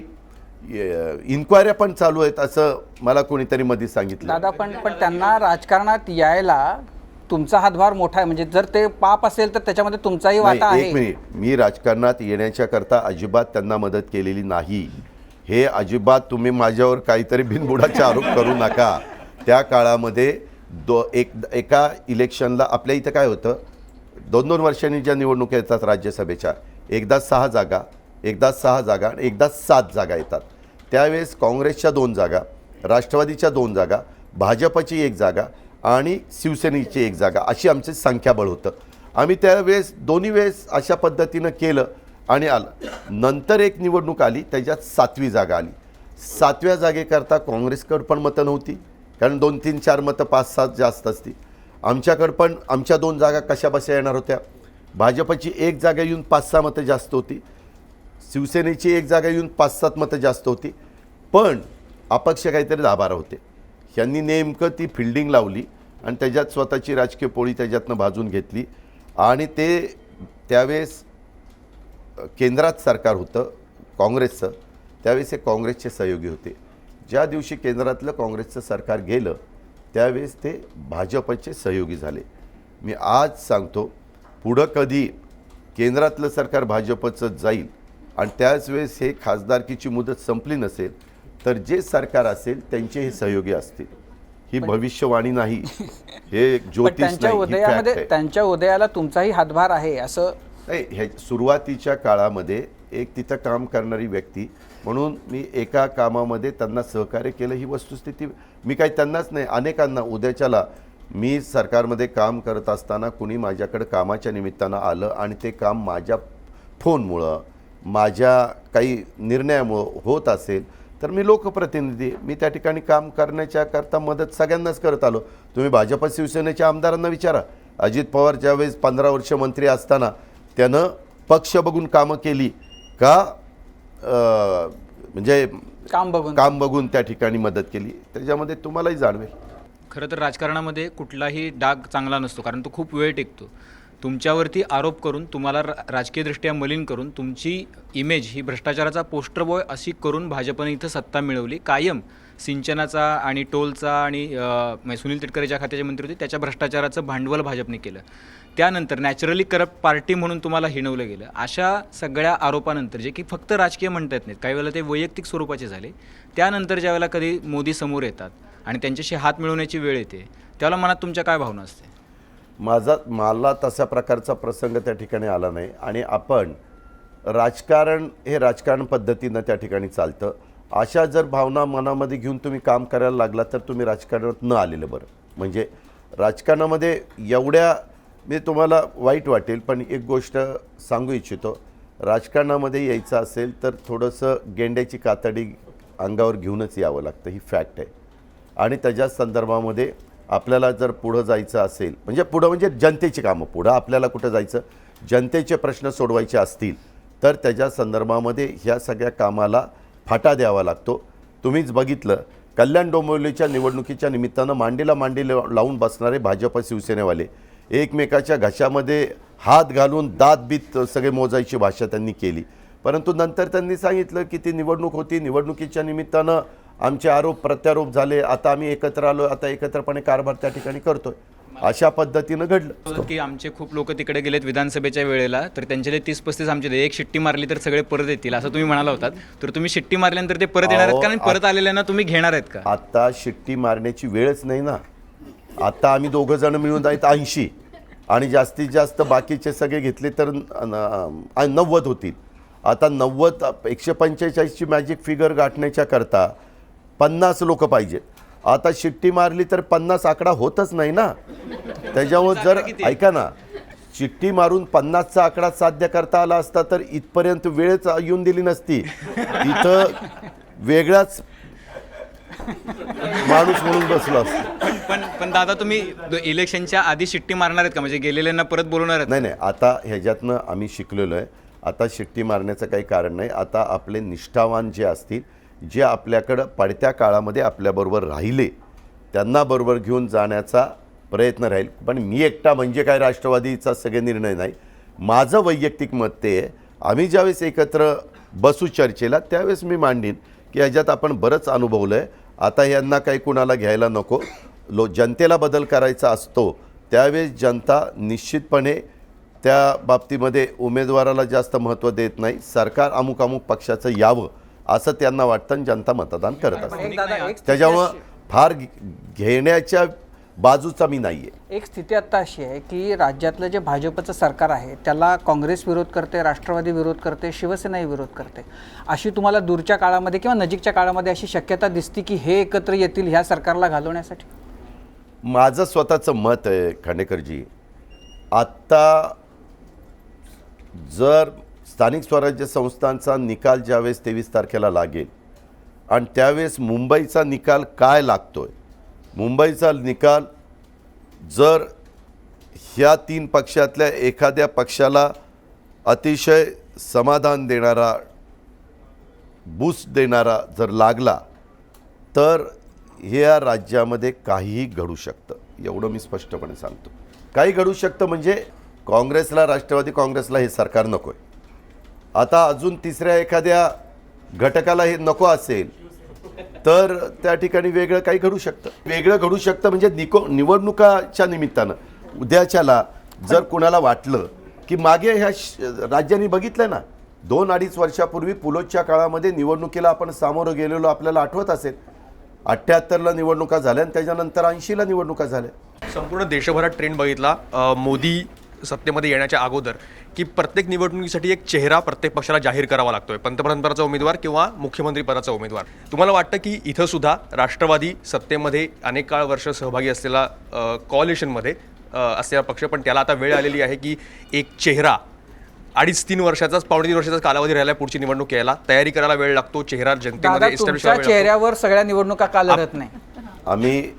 इन्क्वायऱ्या पण चालू आहेत असं मला कोणीतरी मध्ये सांगितलं.
दादा, पण त्यांना राजकारणात यायला तुमचा हातभार मोठा आहे, म्हणजे जर ते पाप असेल तर त्याच्यामध्ये तुमचाही वाटा
नाही,
आहे.
एक मिनिट, मी राजकारणात येण्याच्या करता अजिबात त्यांना मदत केलेली नाही. हे अजिबात तुम्ही माझ्यावर काहीतरी बिनबुडाचे आरोप करू नका. त्या काळामध्ये एका इलेक्शनला आपल्या इथं काय होतं, 2-2 वर्षांनी ज्या निवडणुका येतात राज्यसभेच्या, एकदा 6 जागा, एकदा 6 जागा आणि एकदा 7 जागा येतात. त्यावेळेस काँग्रेसच्या 2 जागा, राष्ट्रवादीच्या 2 जागा, भाजपची 1 जागा आणि शिवसेनेची 1 जागा, अशी आमचे संख्याबळ होतं. आम्ही त्यावेळेस दोन्ही वेळेस अशा पद्धतीनं केलं आणि आलं. नंतर एक निवडणूक आली, त्याच्यात 7वी जागा आली. 7व्या जागेकरता काँग्रेसकडं पण मतं नव्हती, कारण 2-3-4 मतं 5-7 जास्त असती. आमच्याकडं पण आमच्या 2 जागा कशा बशा येणार होत्या. भाजपची 1 जागा येऊन 5-6 मतं जास्त होती, शिवसेनेची 1 जागा येऊन 5-7 मतं जास्त होती, पण अपक्ष काहीतरी 10-12 होते. यांनी नेमकं ती फिल्डिंग लावली आणि त्याच्यात स्वतःची राजकीय पोळी त्याच्यातनं भाजून घेतली. आणि ते त्यावेळेस केंद्रात सरकार होतं काँग्रेसचं, त्यावेळेस हे काँग्रेसचे सहयोगी होते. ज्या दिवशी केंद्रातलं काँग्रेसचं सरकार गेलं त्यावेळेस ते भाजपचे सहयोगी झाले. मी आज सांगतो, पुढं कधी केंद्रातलं सरकार भाजपचं जाईल आणि त्याच वेळेस हे खासदारकीची मुदत संपली नसेल तर जे सरकार असेल त्यांचे हे सहयोगी असतील. ही भविष्यवाणी नाही, हे ज्योतिष
त्यांच्या
नाही, ही fact
उदयामध्ये
आहे.
त्यांच्या उदयाला तुमचाही हातभार आहे असं
नाही. हे सुरुवातीच्या काळामध्ये एक तिथं काम करणारी व्यक्ती म्हणून मी एका कामामध्ये त्यांना सहकार्य केलं, ही वस्तुस्थिती. मी काही त्यांनाच नाही, अनेकांना. उद्याच्याला मी सरकारमध्ये काम करत असताना कुणी माझ्याकडे कामाच्या निमित्तानं आलं आणि ते काम माझ्या फोनमुळं, माझ्या काही निर्णयामुळं होत असेल तर मी लोकप्रतिनिधी, मी त्या ठिकाणी काम करण्याच्या करता मदत सगळ्यांनाच करत आलो. तुम्ही भाजप शिवसेनेच्या आमदारांना विचारा. अजित पवार ज्यावेळेस 15 वर्ष मंत्री असताना त्यानं पक्ष बघून कामं केली का, म्हणजे काम बघून त्या ठिकाणी मदत केली, त्याच्यामध्ये तुम्हालाही जाणवेल.
खरं तर राजकारणामध्ये कुठलाही डाग चांगला नसतो, कारण तो खूप वेळ टिकतो. तुमच्यावरती आरोप करून, तुम्हाला राजकीयदृष्ट्या मलिन करून, तुमची इमेज ही भ्रष्टाचाराचा पोस्टर बॉय अशी करून भाजपने इथं सत्ता मिळवली. कायम सिंचनाचा आणि टोलचा आणि सुनील तटकरे ज्या खात्याचे मंत्री होते त्याच्या भ्रष्टाचाराचं भांडवल भाजपने केलं. त्यानंतर नॅचरली करप्ट पार्टी म्हणून तुम्हाला हिणवलं गेलं. अशा सगळ्या आरोपानंतर, जे की फक्त राजकीय म्हणता येत नाहीत, काही वेळेला ते वैयक्तिक स्वरूपाचे झाले, त्यानंतर ज्या वेळेला कधी मोदी समोर येतात आणि त्यांच्याशी हात मिळवण्याची वेळ येते, त्यावेळेला मनात तुमच्या काय भावना असते?
मला तशा प्रकारचा प्रसंग त्या ठिकाणी आला नाही. आणि आपण राजकारण हे राजकारण पद्धतीनं त्या ठिकाणी चालतं. अशा जर भावना मनामध्ये घेऊन तुम्ही काम करायला लागला तर तुम्ही राजकारणात न आलेलं बरं. म्हणजे राजकारणामध्ये एवढ्या, मी तुम्हाला वाईट वाटेल पण एक गोष्ट सांगू इच्छितो, राजकारणामध्ये यायचं असेल तर थोडंसं गेंड्याची कातडी अंगावर घेऊनच यावं लागतं, ही फॅक्ट आहे. आणि त्याच्या संदर्भामध्ये आपल्याला जर पुढं जायचं असेल, म्हणजे पुढं म्हणजे जनतेची कामं, पुढं आपल्याला कुठं जायचं, जनतेचे प्रश्न सोडवायचे असतील तर त्याच्या संदर्भामध्ये ह्या सगळ्या कामाला फाटा द्यावा लागतो. तुम्हीच बघितलं कल्याण डोंबिवलीच्या निवडणुकीच्या निमित्तानं मांडीला मांडी लावून बसणारे भाजप शिवसेनेवाले एकमेकाच्या घशामध्ये हात घालून दात बीत सगळे मोजायची भाषा त्यांनी केली. परंतु नंतर त्यांनी सांगितलं की ती निवडणूक होती, निवडणुकीच्या निमित्तानं आमचे आरोप प्रत्यारोप झाले, आता आम्ही एकत्र आलो, आता एकत्रपणे कारभार त्या ठिकाणी करतोय. अशा पद्धतीनं घडलं
की आमचे खूप लोक तिकडे गेलेत विधानसभेच्या वेळेला, तर त्यांचे 30-35 आमचे एक शिट्टी मारली तर सगळे परत येतील असं तुम्ही म्हणाला होतात. तर तुम्ही शिट्टी मारल्यानंतर ते परत येणार आहेत का आणि परत आलेल्यांना तुम्ही घेणार आहेत का?
आता शिट्टी मारण्याची वेळच नाही ना. आता आम्ही 2 जण मिळून आहेत 80 आणि जास्तीत जास्त बाकीचे सगळे घेतले तर 90 होतील. आता 90 145ची मॅजिक फिगर गाठण्याच्या करता 50 लोक पाहिजेत. आता शिट्टी मारली तर 50 आकडा होतच नाही ना. त्याच्यामुळे जर ऐका ना, शिट्टी मारून 50चा आकडा साध्य करता आला असता तर इथपर्यंत वेळच येऊन दिली नसती. इथं वेगळाच माणूस म्हणून बसला असतो.
पण दादा तुम्ही इलेक्शनच्या आधी शिट्टी मारणार आहेत का, म्हणजे गेलेल्यांना परत बोलवणार आहेत?
नाही, आता ह्याच्यातनं आम्ही शिकलेलो आहे. आता शिट्टी मारण्याचं काही कारण नाही. आता आपले निष्ठावान जे असतील, जे आपल्याकडं पडत्या काळामध्ये आपल्याबरोबर राहिले, त्यांना बरोबर घेऊन जाण्याचा प्रयत्न राहील. पण मी एकटा म्हणजे काय राष्ट्रवादीचा सगळे निर्णय नाही. माझं वैयक्तिक मत ते आहे, आम्ही ज्यावेळेस एकत्र बसू चर्चेला त्यावेळेस मी मांडीन की ह्याच्यात आपण बरंच अनुभवलं आहे. आता यांना काही कुणाला घ्यायला नको. जनतेला बदल करायचा असतो त्यावेळेस जनता निश्चितपणे त्या बाबतीमध्ये उमेदवाराला जास्त महत्त्व देत नाही. सरकार अमुक अमुक पक्षाचं यावं असं त्यांना वाटतं आणि जनता मतदान करत असते. त्याच्यामुळं फार घेण्याच्या बाजूचा मी नाही आहे.
एक स्थिती आत्ता अशी आहे की राज्यातलं जे भाजपचं सरकार आहे त्याला काँग्रेस विरोध करते, राष्ट्रवादी विरोध करते, शिवसेनाही विरोध करते. अशी तुम्हाला दूरच्या काळामध्ये किंवा नजीकच्या काळामध्ये अशी शक्यता दिसते की हे एकत्र येतील ह्या सरकारला घालवण्यासाठी?
माझं स्वतःचं मत आहे खांडेकरजी, आत्ता जर स्थानिक स्वराज्य संस्थांचा निकाल ज्यावेळेस 23 तारखेला लागेल आणि त्यावेळेस मुंबईचा निकाल काय लागतोय, मुंबईचा निकाल जर ह्या 3 पक्षातल्या एखाद्या पक्षाला अतिशय समाधान देणारा, बूस्ट देणारा जर लागला तर ह्या राज्यामध्ये काहीही घडू शकतं. एवढं मी स्पष्टपणे सांगतो. काही घडू शकतं म्हणजे काँग्रेसला, राष्ट्रवादी काँग्रेसला हे सरकार नको आहे. आता अजून तिसऱ्या एखाद्या घटकाला हे नको असेल तर त्या ठिकाणी वेगळं काही घडू शकतं. वेगळं घडू शकतं म्हणजे निवडणुकाच्या निमित्तानं उद्याच्याला जर कुणाला वाटलं की मागे ह्या राज्यांनी बघितलं ना, 2-2.5 वर्षापूर्वी पुलोच्या काळामध्ये निवडणुकीला आपण सामोरं गेलेलो आपल्याला आठवत असेल. 78ला निवडणुका झाल्या आणि त्याच्यानंतर 80ला निवडणुका झाल्या.
संपूर्ण देशभरात ट्रेंड बघितला मोदी सत्तेमध्ये येण्याच्या अगोदर की प्रत्येक निवडणुकीसाठी एक चेहरा प्रत्येक पक्षाला जाहीर करावा लागतोय, पंतप्रधानपदाचा उमेदवार किंवा मुख्यमंत्रीपदाचा उमेदवार. तुम्हाला वाटतं की इथं सुद्धा राष्ट्रवादी सत्तेमध्ये अनेक वर्ष सहभागी असलेला कॉलिशनमध्ये असलेला पक्ष, पण त्याला आता वेळ आलेली आहे की एक चेहरा 2.5-3 वर्षाचाच, 2.5-3 वर्षाचाच कालावधी राहिला पुढची निवडणूक यायला, तयारी करायला वेळ लागतो, चेहरा जनतेमध्ये एस्टॅब्लिश
तुमच्या चेहऱ्यावर सगळ्या निवडणुका का लढत नाही?
आम्ही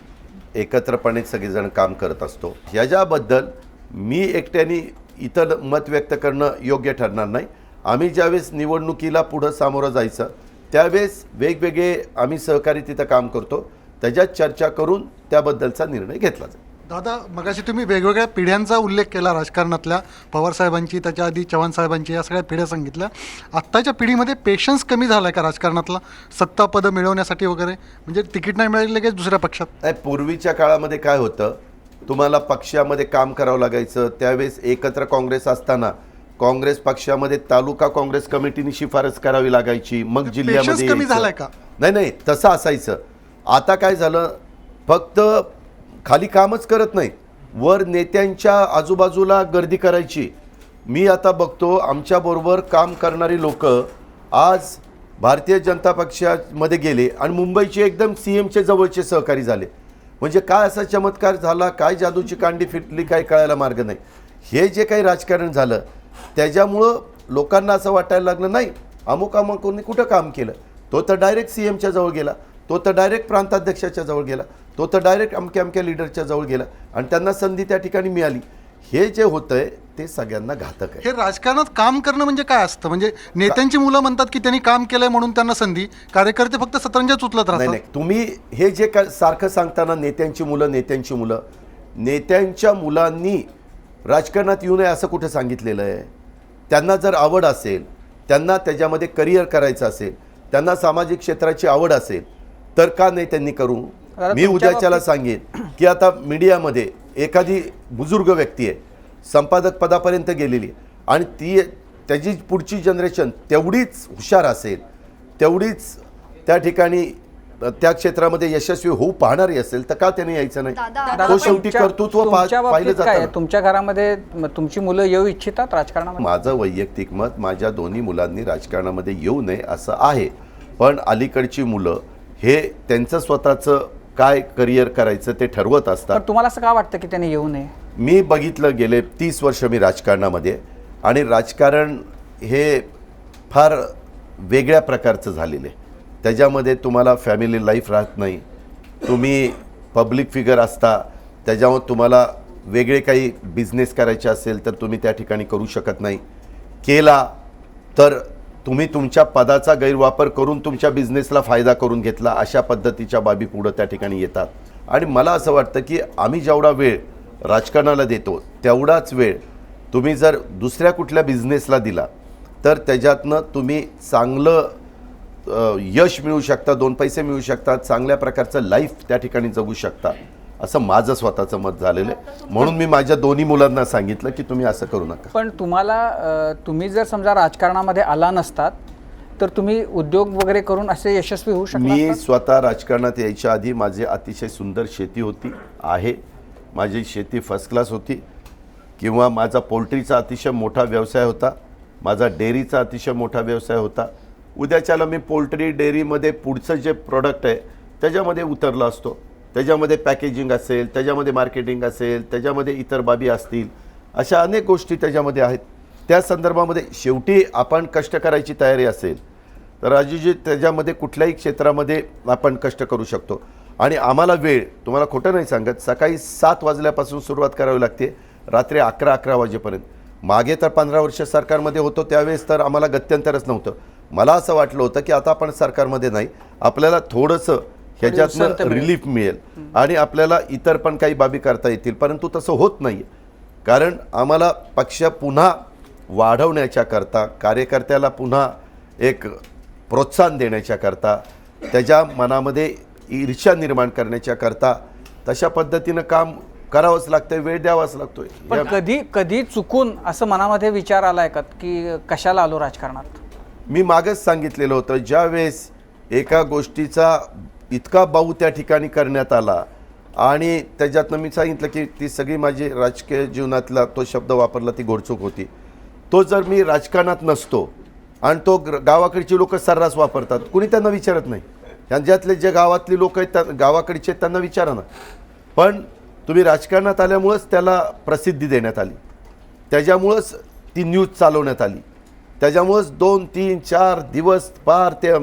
एकत्रपणे सगळेजण काम करत असतो. ह्याच्याबद्दल मी एकट्याने इतर मत व्यक्त करणं योग्य ठरणार नाही. आम्ही ज्यावेळेस निवडणुकीला पुढं सामोरं जायचं त्यावेळेस वेगवेगळे आम्ही सहकारी तिथं काम करतो, त्याच्यात चर्चा करून त्याबद्दलचा निर्णय घेतला जाईल.
दादा, मगाशी तुम्ही वेगवेगळ्या पिढ्यांचा उल्लेख केला राजकारणातल्या, पवारसाहेबांची, त्याच्या आधी चव्हाणसाहेबांची, या सगळ्या पिढ्या सांगितल्या. आत्ताच्या पिढीमध्ये पेशन्स कमी झाला आहे का राजकारणातला, सत्ता पदं मिळवण्यासाठी वगैरे? म्हणजे तिकीट नाही मिळालं लगेच दुसऱ्या पक्षात?
नाही, पूर्वीच्या काळामध्ये काय होतं, तुम्हाला पक्षामध्ये काम करावं लागायचं. त्यावेळेस एकत्र काँग्रेस असताना काँग्रेस पक्षामध्ये तालुका काँग्रेस कमिटीने शिफारस करावी लागायची, मग जिल्ह्यामध्ये
कमी झालाय का?
नाही, तसं असायचं. आता काय झालं, फक्त खाली कामच करत नाही, वर नेत्यांच्या आजूबाजूला गर्दी करायची. मी आता बघतो आमच्याबरोबर काम करणारी लोक आज भारतीय जनता पक्षामध्ये गेले आणि मुंबईचे एकदम CMचे जवळचे सहकारी झाले. म्हणजे काय असा चमत्कार झाला, काय जादूची कांडी फिटली, काय कळायला मार्ग नाही. हे जे काही राजकारण झालं त्याच्यामुळं लोकांना असं वाटायला लागलं, नाही अमुकामुकांनी कुठं काम केलं, तो तर डायरेक्ट CMच्या जवळ गेला, तो तर डायरेक्ट प्रांताध्यक्षाच्या जवळ गेला, तो तर डायरेक्ट अमक्या अमक्या लीडरच्या जवळ गेला आणि त्यांना संधी त्या ठिकाणी मिळाली. हे जे होतंय ते सगळ्यांना घातक आहे.
हे राजकारणात काम करणं म्हणजे काय असतं? म्हणजे नेत्यांची मुलं म्हणतात की त्यांनी काम केलंय म्हणून त्यांना संधी, कार्यकर्ते फक्त सतरंजाच उचलत
नाही
राहतात.
नाही, तुम्ही हे जे सारखं सांगताना नेत्यांची मुलं, नेत्यांच्या मुलांनी राजकारणात येऊ नये असं कुठं सांगितलेलं आहे? त्यांना जर आवड असेल, त्यांना त्याच्यामध्ये करिअर करायचं असेल, त्यांना सामाजिक क्षेत्राची आवड असेल तर का नाही त्यांनी करू? मी उद्याच्याला सांगेन की आता मीडियामध्ये एखादी बुजुर्ग व्यक्ती आहे, संपादक पदापर्यंत गेलेली आहे आणि ती त्याची पुढची जनरेशन तेवढीच हुशार असेल, तेवढीच त्या ठिकाणी त्या क्षेत्रामध्ये यशस्वी होऊ पाहणारी असेल तर का त्याने यायचं नाही? तो शेवटी कर्तृत्व पाहिलं जातं.
तुमच्या घरामध्ये तुमची मुलं येऊ इच्छितात राजकारणामध्ये?
माझं वैयक्तिक मत, माझ्या दोन्ही मुलांनी राजकारणामध्ये येऊ नये असं आहे. पण अलीकडची मुलं हे त्यांचं स्वतःचं काय करिअर करायचं ते ठरवत असतात.
पण तुम्हाला असं का वाटतं की त्यांनी येऊ नये?
मी बघितलं, गेले 30 वर्ष मी राजकारणामध्ये, आणि राजकारण हे फार वेगळ्या प्रकारचं झालेलं आहे. त्याच्यामध्ये तुम्हाला फॅमिली लाईफ राहत नाही, तुम्ही पब्लिक फिगर असता, त्याच्यावर तुम्हाला वेगळे काही बिझनेस करायचे असेल तर तुम्ही त्या ठिकाणी करू शकत नाही. केला तर तुम्ही तुमच्या पदाचा गैरवापर करून तुमच्या बिझनेसला फायदा करून घेतला, अशा पद्धतीच्या बाबी पुढं त्या ठिकाणी येतात. आणि मला असं वाटतं की आम्ही जेवढा वेळ राजकारणाला देतो तेवढाच वेळ तुम्ही जर दुसऱ्या कुठल्या बिझनेसला दिला तर त्याच्यातनं तुम्ही चांगलं यश मिळू शकता, 2 पैसे मिळू शकतात, चांगल्या प्रकारचं लाईफ त्या ठिकाणी जगू शकता, असं माझं स्वतःचं मत झालेलं आहे. म्हणून मी माझ्या दोन्ही मुलांना सांगितलं की तुम्ही असं करू नका.
पण तुम्ही जर समजा राजकारणामध्ये आला नसतात तर तुम्ही उद्योग वगैरे करून असे यशस्वी होऊ शकता?
मी स्वतः राजकारणात यायच्या आधी माझी अतिशय सुंदर शेती होती, आहे. माझी शेती फर्स्ट क्लास होती. किंवा माझा पोल्ट्रीचा अतिशय मोठा व्यवसाय होता, माझा डेअरीचा अतिशय मोठा व्यवसाय होता. उद्याच्याला मी पोल्ट्री डेअरीमध्ये पुढचं जे प्रोडक्ट आहे त्याच्यामध्ये उतरला असतो. त्याच्यामध्ये पॅकेजिंग असेल, त्याच्यामध्ये मार्केटिंग असेल, त्याच्यामध्ये इतर बाबी असतील, अशा अनेक गोष्टी त्याच्यामध्ये आहेत. त्या संदर्भामध्ये शेवटी आपण कष्ट करायची तयारी असेल तर राजूजी त्याच्यामध्ये कुठल्याही क्षेत्रामध्ये आपण कष्ट करू शकतो. आणि आम्हाला वेळ, तुम्हाला खोटं नाही सांगत, सकाळी 7 वाजल्यापासून सुरुवात करावी लागते, रात्री 11 वाजेपर्यंत. मागे तर 15 वर्ष सरकारमध्ये होतो त्यावेळेस तर आम्हाला गत्यंतरच नव्हतं. मला असं वाटलं होतं की आता आपण सरकारमध्ये नाही, आपल्याला थोडंसं ह्याच्यातनं रिलीफ मिळेल आणि आपल्याला इतर पण काही बाबी करता येतील. परंतु तसं होत नाही आहे. कारण आम्हाला पक्ष पुन्हा वाढवण्याच्या करता, कार्यकर्त्याला पुन्हा एक प्रोत्साहन देण्याच्या करता, त्याच्या मनामध्ये ईर्ष्या निर्माण करण्याच्या करता तशा पद्धतीनं काम करावंच लागतं, वेळ द्यावाच लागतोय.
पण कधी चुकून असं मनामध्ये विचार आलाय का की कशाला आलो राजकारणात?
मी मागच सांगितलेलं होतं, ज्यावेळेस एका गोष्टीचा इतका बाऊ त्या ठिकाणी करण्यात आला आणि त्याच्यातनं मी सांगितलं की ती सगळी माझी राजकीय जीवनातला तो शब्द वापरला ती घोडचूक होती. तो जर मी राजकारणात नसतो आणि तो गावाकडची लोक सर्रास वापरतात, कुणी त्यांना विचारत नाही. त्यांच्यातले जे गावातली लोक आहेत गावाकडचे त्यांना विचारा ना. पण तुम्ही राजकारणात आल्यामुळंच त्याला प्रसिद्धी देण्यात आली, त्याच्यामुळंच ती न्यूज चालवण्यात आली, त्याच्यामुळंच 2, 3, 4 दिवस पार ते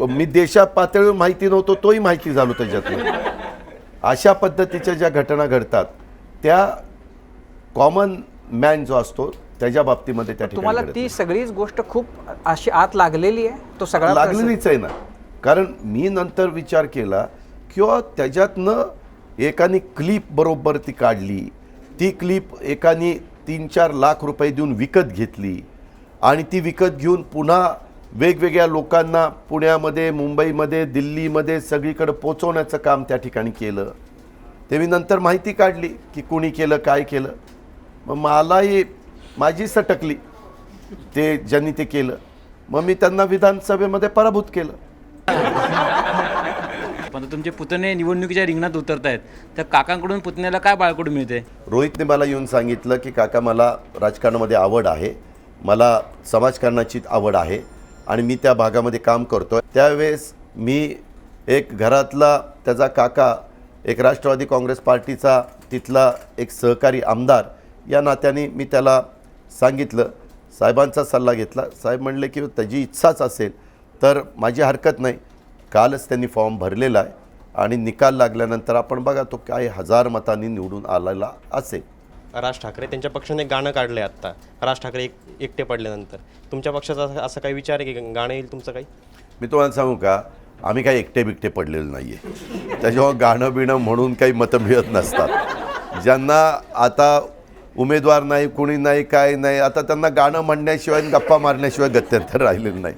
मी देशात पातळीवर माहिती नव्हतो तोही माहिती झालो त्याच्यातून. अशा पद्धतीच्या ज्या घटना घडतात त्या कॉमन मॅन जो असतो त्याच्या बाबतीमध्ये त्या ठिकाणी
तुम्हाला ती सगळीच गोष्ट खूप अशी आत लागलेली आहे? तो सगळा
लागलेलीच आहे ना. कारण मी नंतर विचार केला किंवा त्याच्यातनं एकाने क्लिप बरोबर ती काढली, ती क्लिप एकाने 3-4 लाख रुपये देऊन विकत घेतली आणि ती विकत घेऊन पुन्हा वेगवेगळ्या लोकांना पुण्यामध्ये, मुंबईमध्ये, दिल्लीमध्ये सगळीकडे पोचवण्याचं काम त्या ठिकाणी केलं. ते मी नंतर माहिती काढली की कोणी केलं, काय केलं. मग मलाही माझी सटकली ते ज्यांनी ते केलं. मग मी त्यांना विधानसभेमध्ये पराभूत केलं.
पण तुमचे पुतणे निवडणुकीच्या रिंगणात उतरत आहेत, तर काकांकडून पुतण्याला काय बाळकडू मिळते?
रोहितने मला येऊन सांगितलं की काका मला राजकारणामध्ये आवड आहे, मला समाजकारणाची आवड आहे, आणि मी त्या भागामध्ये काम करतो. त्यावेळेस मी एक घरातला त्याचा काका, एक राष्ट्रवादी काँग्रेस पार्टीचा तिथला एक सहकारी आमदार या नात्याने मी त्याला सांगितलं, साहेबांचा सल्ला घेतला. साहेब म्हणले की त्याची इच्छाच असेल तर माझी हरकत नाही. कालच त्यांनी फॉर्म भरलेला आहे आणि निकाल लागल्यानंतर आपण बघा तो काय 1000 मतांनी निवडून आलेला असेल.
राज ठाकरे त्यांच्या पक्षाने गाणं काढलं आहे आत्ता. राज ठाकरे एकटे पडल्यानंतर तुमच्या पक्षाचा असं काही विचार आहे की गाणं येईल तुमचं काही?
मी तुम्हाला सांगू का, आम्ही काही एकटे बिकटे पडलेलं नाही आहे. त्याच्यामुळं गाणं बिणं म्हणून काही मतं मिळत नसतात. ज्यांना आता उमेदवार नाही, कुणी नाही, काय नाही, आता त्यांना गाणं म्हणण्याशिवाय गप्पा मारण्याशिवाय गत्यंतर राहिलेलं नाही.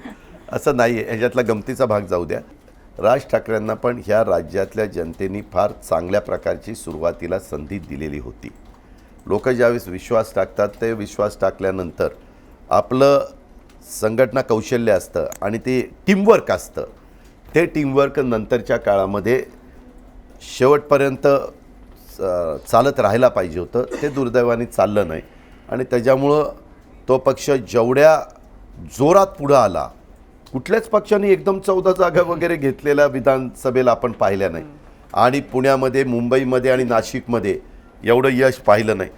असं नाही आहे. ह्याच्यातला गमतीचा भाग जाऊ द्या. राज ठाकरेंना पण ह्या राज्यातल्या जनतेने फार चांगल्या प्रकारची सुरुवातीला संधी दिलेली होती. लोक ज्यावेळेस विश्वास टाकतात ते विश्वास टाकल्यानंतर आपलं संघटना कौशल्य असतं आणि ते टीमवर्क असतं. ते टीमवर्क नंतरच्या काळामध्ये शेवटपर्यंत चालत राहायला पाहिजे होतं. ते दुर्दैवाने चाललं नाही आणि त्याच्यामुळं तो पक्ष जेवढ्या जोरात पुढं आला, कुठल्याच पक्षाने एकदम 14 जागा वगैरे घेतलेल्या विधानसभेला आपण पाहिल्या नाही. आणि पुण्यामध्ये, मुंबईमध्ये आणि नाशिकमध्ये एवढं यश पाहिलं नाही.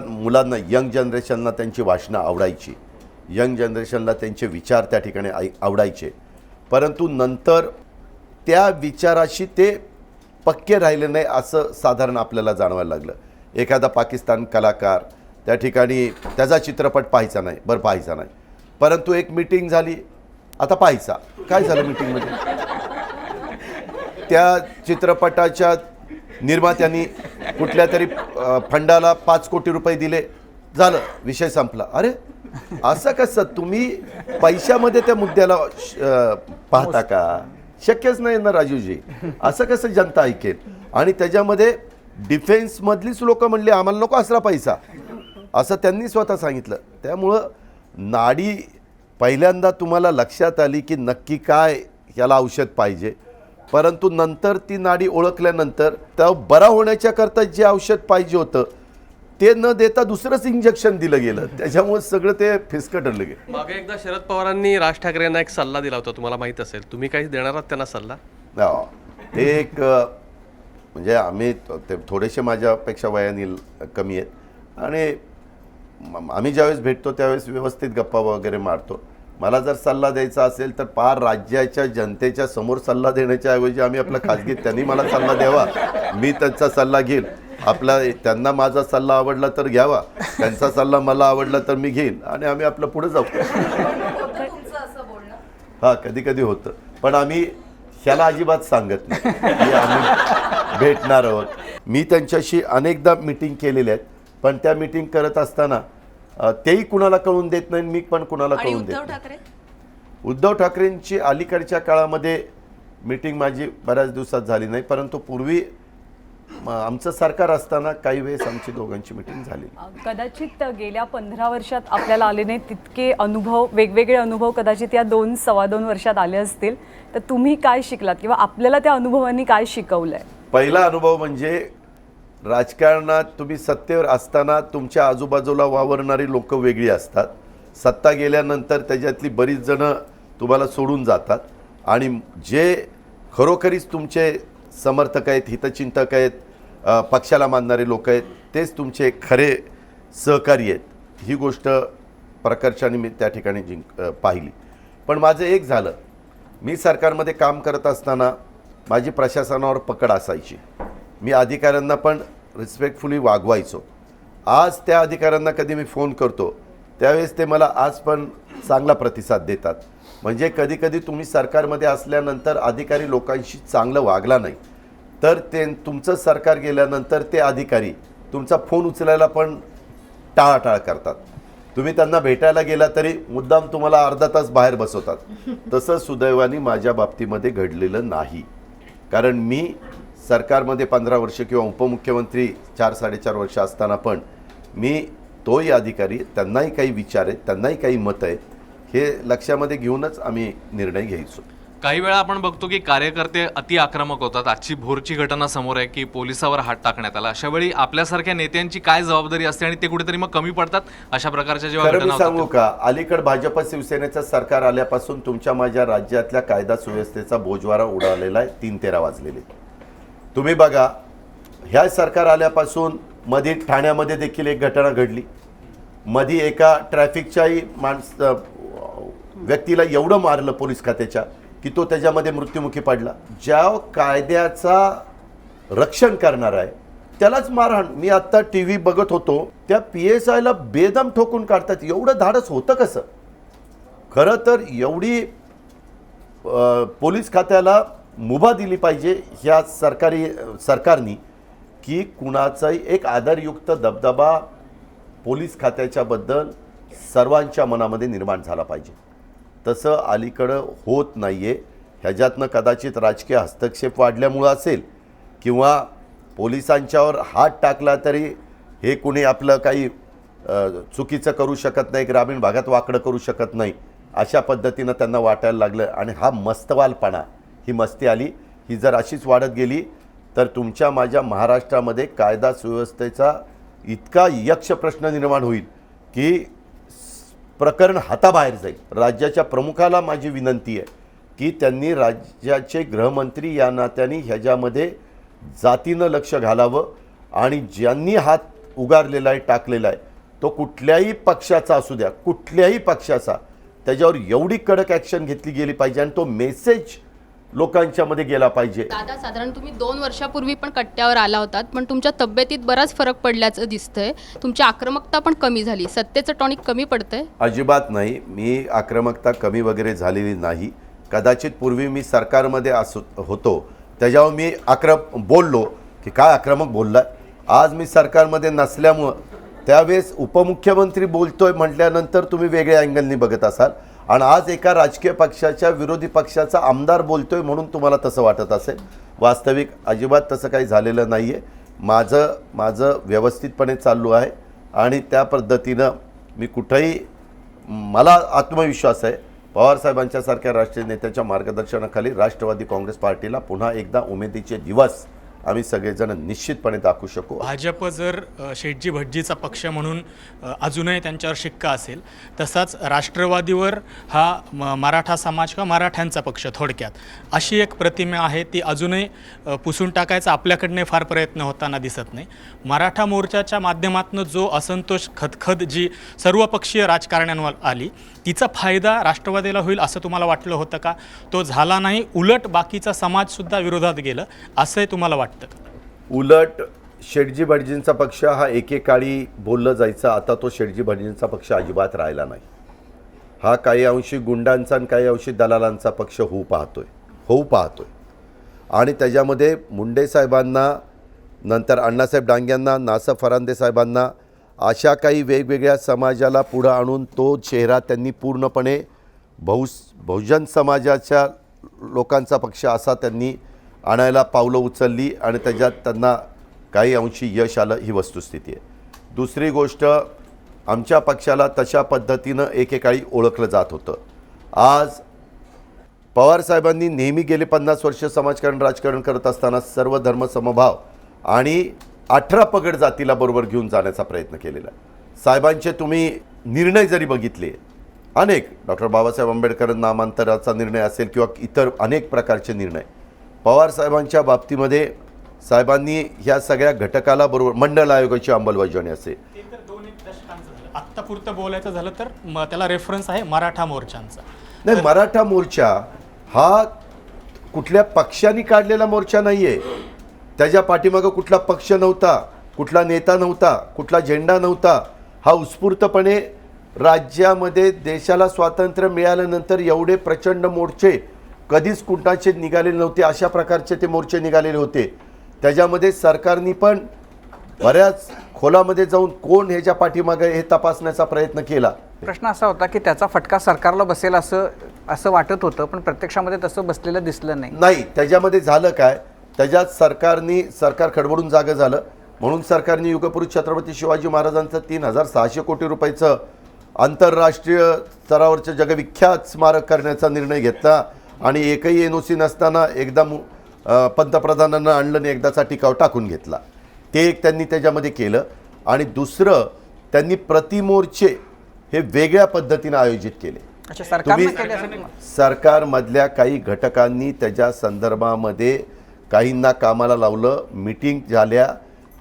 मुलांना, यंग जनरेशनला त्यांची भाषणं आवडायची, यंग जनरेशनला त्यांचे विचार त्या ठिकाणी आवडायचे. परंतु नंतर त्या विचाराशी ते पक्के राहिले नाही असं साधारण आपल्याला जाणवायला लागलं. एखादा पाकिस्तान कलाकार त्या ठिकाणी त्याचा चित्रपट पाहायचा नाही, बरं पाहायचा नाही, परंतु एक मीटिंग झाली, आता पाहायचा. काय झालं मीटिंगमध्ये? त्या चित्रपटाच्या निर्मात्यांनी कुठल्या तरी फंडाला 5 कोटी रुपये दिले, झालं, विषय संपला. अरे असं कसं? तुम्ही पैशामध्ये त्या मुद्द्याला पाहता का? शक्यच नाही ना राजूजी. असं कसं जनता ऐकेल? आणि त्याच्यामध्ये डिफेन्समधलीच लोक म्हणले आम्हाला नको असला पैसा, असं त्यांनी स्वतः सांगितलं. त्यामुळं नाडी पहिल्यांदा तुम्हाला लक्षात आली की नक्की काय याला औषध पाहिजे, परंतु नंतर ती नाडी ओळखल्यानंतर त्या बरा होण्याच्याकरता जे औषध पाहिजे होतं ते न देता दुसरंच इंजेक्शन दिलं गेलं. त्याच्यामुळे सगळं ते फिसकटलं गेलं.
मागे एकदा शरद पवारांनी राज ठाकरे यांना एक सल्ला दिला होता, तुम्हाला माहीत असेल. तुम्ही काही देणार आहात त्यांना सल्ला?
ते एक म्हणजे आम्ही ते थोडेसे माझ्यापेक्षा वयाने कमी आहेत आणि आम्ही ज्यावेळेस भेटतो त्यावेळेस व्यवस्थित गप्पा वगैरे मारतो. मला जर सल्ला द्यायचा असेल तर पार राज्याच्या जनतेच्या समोर सल्ला देण्याच्या ऐवजी आम्ही आपला खाजगीत त्यांनी मला सल्ला द्यावा, मी त्यांचा सल्ला घेईल. त्यांना माझा सल्ला आवडला तर घ्यावा, त्यांचा सल्ला मला आवडला तर मी घेईन आणि आम्ही आपलं पुढे जाऊ. हां, कधी कधी होतं, पण आम्ही ह्याला अजिबात सांगत नाही की आम्ही भेटणार आहोत. मी त्यांच्याशी अनेकदा मिटिंग केलेल्या आहेत, पण त्या मिटिंग करत असताना तेही कुणाला कळून देत नाही, मी पण कुणाला कळून देत नाही. उद्धव ठाकरेंची अलीकडच्या काळामध्ये मिटिंग माझी बऱ्याच दिवसात झाली नाही, परंतु पूर्वी आमचं सरकार असताना काही वेळेस आमची दोघांची मिटिंग झाली.
कदाचित गेल्या 15 वर्षात आपल्याला आले नाही तितके अनुभव, वेगवेगळे अनुभव कदाचित या 2-2.25 वर्षात आले असतील. तर तुम्ही काय शिकलात किंवा आपल्याला त्या अनुभवांनी काय शिकवलंय?
पहिला अनुभव म्हणजे राजकारणात तुम्ही सत्तेवर असताना तुमच्या आजूबाजूला वावरणारी लोक वेगळी असतात. सत्ता गेल्यानंतर त्याच्यातली बरीच जणं तुम्हाला सोडून जातात आणि जे खरोखरीच तुमचे समर्थक आहेत, हितचिंतक आहेत, पक्षाला मानणारे लोक आहेत, तेच तुमचे खरे सहकारी आहेत. ही गोष्ट प्रकर्षाने मी त्या ठिकाणी पाहिली. पण माझं एक झालं, मी सरकारमध्ये काम करत असताना माझी प्रशासनावर पकड असायची. मी अधिकाऱ्यांना पण रिस्पेक्टफुली वागवायचो. आज त्या अधिकाऱ्यांना कधी मी फोन करतो त्यावेळेस ते मला आज पण चांगला प्रतिसाद देतात. म्हणजे कधी कधी तुम्ही सरकारमध्ये असल्यानंतर अधिकारी लोकांशी चांगलं वागला नाही तर तुमचं सरकार गेल्यानंतर ते अधिकारी तुमचा फोन उचलायला पण टाळाटाळ करतात. तुम्ही त्यांना भेटायला गेला तरी मुद्दाम तुम्हाला अर्धा तास बाहेर बसवतात. तसं सुदैवाने माझ्या बाबतीमध्ये घडलेलं नाही, कारण मी सरकारमध्ये 15 वर्ष किंवा उपमुख्यमंत्री 4-4.5 वर्ष असताना पण मी तोही अधिकारी, त्यांनाही काही विचार आहेत, त्यांनाही काही मतं आहेत, हे लक्षामध्ये घेऊनच आम्ही निर्णय घ्यायचो.
काही वेळा आपण बघतो की कार्यकर्ते अति आक्रमक होतात. आजची भोरची घटना समोर आहे की पोलिसावर हात टाकण्यात आला. अशा वेळी आपल्यासारख्या नेत्यांची काय जबाबदारी असते आणि ते कुठेतरी मग कमी पडतात अशा प्रकारच्या जेव्हा
खरं मी
घटना
सांगू
होतात?
का, अलीकड भाजप शिवसेनेचं सरकार आल्यापासून तुमच्या माझ्या राज्यातल्या कायदा सुव्यवस्थेचा बोजवारा उडालेला आहे. 3-13 वाजलेले. तुम्ही बघा, ह्या सरकार आल्यापासून मध्ये ठाण्यामध्ये देखील एक घटना घडली. मध्ये एका ट्रॅफिकच्याही व्यक्तीला एवढं मारलं पोलीस खात्याच्या की तो त्याच्यामध्ये मृत्युमुखी पडला. ज्या कायद्याचा रक्षण करणार आहे त्यालाच मारहाण. मी आत्ता टी व्ही बघत होतो, त्या PSIला बेदम ठोकून काढतात. एवढं धाडस होतं कसं? खरं तर एवढी पोलीस खात्याला मुभा दिली पाहिजे ह्या सरकारनी की कुणाचाही एक आदरयुक्त दबदबा पोलीस खात्याच्याबद्दल सर्वांच्या मनामध्ये निर्माण झाला पाहिजे. तसं अलीकडं होत नाही आहे. ह्याच्यातनं कदाचित राजकीय हस्तक्षेप वाढल्यामुळं असेल किंवा पोलिसांच्यावर हात टाकला तरी हे कुणी आपलं काही चुकीचं करू शकत नाही, ग्रामीण भागात वाकडं करू शकत नाही, अशा पद्धतीनं त्यांना वाटायला लागलं. आणि हा मस्तवालपणा, ही मस्ती आली, ही जर अशीच वाढत गेली तर तुमच्या माझ्या महाराष्ट्रामध्ये कायदा सुव्यवस्थेचा इतका यक्ष प्रश्न निर्माण होईल की प्रकरण हाताबाहेर जाईल. राज्याच्या प्रमुखाला माझी विनंती आहे की त्यांनी राज्याचे गृहमंत्री या नात्याने ह्याच्यामध्ये जातीनं लक्ष घालावं आणि ज्यांनी हात उगारलेला आहे, टाकलेला आहे, तो कुठल्याही पक्षाचा असू द्या, कुठल्याही पक्षाचा, त्याच्यावर एवढी कडक ॲक्शन घेतली गेली पाहिजे आणि तो मेसेज लोकांच्या मध्ये गेला पाहिजे.
दादा, साधारण तुम्ही 2 वर्षापूर्वी पण कट्ट्यावर आला होतात, पण तुमच्या तब्येतीत बराच फरक पडल्याचं दिसतंय. तुमची आक्रमकता पण कमी झाली, सत्तेचं टॉनिक कमी पडतंय?
अजिबात नाही. मी आक्रमकता कमी वगैरे झालेली नाही. कदाचित पूर्वी मी सरकारमध्ये होतो त्याच्यावर मी बोललो की काय आक्रमक बोलला. आज मी सरकारमध्ये नसल्यामुळं त्यावेळेस उपमुख्यमंत्री बोलतोय म्हटल्यानंतर तुम्ही वेगळ्या अँगलनी बघत असाल आणि आज एका राजकीय पक्षाच्या विरोधी पक्षाचा आमदार बोलतोय म्हणून तुम्हाला तसं वाटत असेल. वास्तविक अजिबात तसं काही झालेलं नाही आहे. माझं व्यवस्थितपणे चालू आहे आणि त्या पद्धतीनं मी कुठंही, मला आत्मविश्वास आहे पवारसाहेबांच्या सारख्या राष्ट्रीय नेत्याच्या मार्गदर्शनाखाली राष्ट्रवादी काँग्रेस पार्टीला पुन्हा एकदा उमेदीचे दिवस आम्ही सगळेजण निश्चितपणे दाखवू शकू.
भाजप जर शेटजी भटजीचा पक्ष म्हणून अजूनही त्यांच्यावर शिक्का असेल, तसाच राष्ट्रवादीवर हा मराठा समाज किंवा मराठ्यांचा पक्ष थोडक्यात अशी एक प्रतिमा आहे, ती अजूनही पुसून टाकायचा आपल्याकडनं फार प्रयत्न होताना दिसत नाही. मराठा मोर्चाच्या माध्यमातून जो असंतोष खदखद जी सर्वपक्षीय राजकारण्यांवर आली, तिचा फायदा राष्ट्रवादीला होईल असं तुम्हाला वाटलं होतं का? तो झाला नाही, उलट बाकीचा समाजसुद्धा विरोधात गेलं असंही तुम्हाला वाटतं?
उलट शेटजी भटजींचा पक्ष हा एकेकाळी बोललं जायचा, आता तो शेटजी भटजींचा पक्ष अजिबात राहिला नाही. हा काही अंशी गुंडांचा आणि काही अंशी दलालांचा पक्ष होऊ पाहतोय आणि त्याच्यामध्ये मुंडे साहेबांना, नंतर अण्णासाहेब डांग्यांना, नासा फरांदे साहेबांना, अशा काही वेगवेगळ्या समाजाला पुढं आणून तो चेहरा त्यांनी पूर्णपणे बहुजन समाजाच्या लोकांचा पक्ष असा त्यांनी आणायला पावलं उचलली आणि त्याच्यात त्यांना काही अंशी यश आलं, ही वस्तुस्थिती आहे. दुसरी गोष्ट, आमच्या पक्षाला तशा पद्धतीनं एकेकाळी ओळखलं जात होतं. आज पवारसाहेबांनी नेहमी गेले 50 वर्ष समाजकारण राजकारण करत असताना सर्व धर्म समभाव आणि 18 पगड जातीला बरोबर घेऊन जाण्याचा प्रयत्न केलेला आहे. साहेबांचे तुम्ही निर्णय जरी बघितले, अनेक डॉक्टर बाबासाहेब आंबेडकर नामांतराचा निर्णय असेल किंवा इतर अनेक प्रकारचे निर्णय, पवारसाहेबांच्या बाबतीमध्ये साहेबांनी ह्या सगळ्या घटकाला बरोबर, मंडल आयोगाची अंमलबजावणी असेल,
ते तर 2-1 दशकांचं झालं. आत्तापुरतं बोलायचं झालं तर त्याला रेफरन्स आहे मराठा मोर्चांचा.
नाही, मराठा मोर्चा हा कुठल्या पक्षाने काढलेला मोर्चा नाही आहे. त्याच्या पाठीमागं कुठला पक्ष नव्हता, कुठला नेता नव्हता, कुठला झेंडा नव्हता. हा उत्स्फूर्तपणे राज्यामध्ये देशाला स्वातंत्र्य मिळाल्यानंतर एवढे प्रचंड मोर्चे कधीच कुणाचे निघालेले नव्हते, अशा प्रकारचे ते मोर्चे निघालेले होते. त्याच्यामध्ये सरकारने पण बऱ्याच खोलामध्ये जाऊन कोण ह्याच्या पाठीमागे हे तपासण्याचा प्रयत्न केला.
प्रश्न असा होता की त्याचा फटका सरकारला बसेल असं वाटत होतं, पण प्रत्यक्षामध्ये तसं बसलेलं दिसलं नाही.
त्याच्यामध्ये झालं काय, त्याच्यात सरकार खडबडून जागं झालं म्हणून सरकारने युगपुरुष छत्रपती शिवाजी महाराजांचं 3600 कोटी रुपयाचं आंतरराष्ट्रीय स्तरावरचं जगविख्यात स्मारक करण्याचा निर्णय घेतला आणि एकही NOC नसताना एकदा पंतप्रधानांना आणलं आणि एकदाचा टिकाव टाकून घेतला. ते एक त्यांनी त्याच्यामध्ये केलं. आणि दुसरं, त्यांनी प्रतिमोर्चे हे वेगळ्या पद्धतीनं आयोजित केले.
अच्छा, सरकारनं केले असं तुम्हाला?
सरकारमधल्या काही घटकांनी त्याच्या संदर्भामध्ये काहींना कामाला लावलं, मीटिंग झाल्या.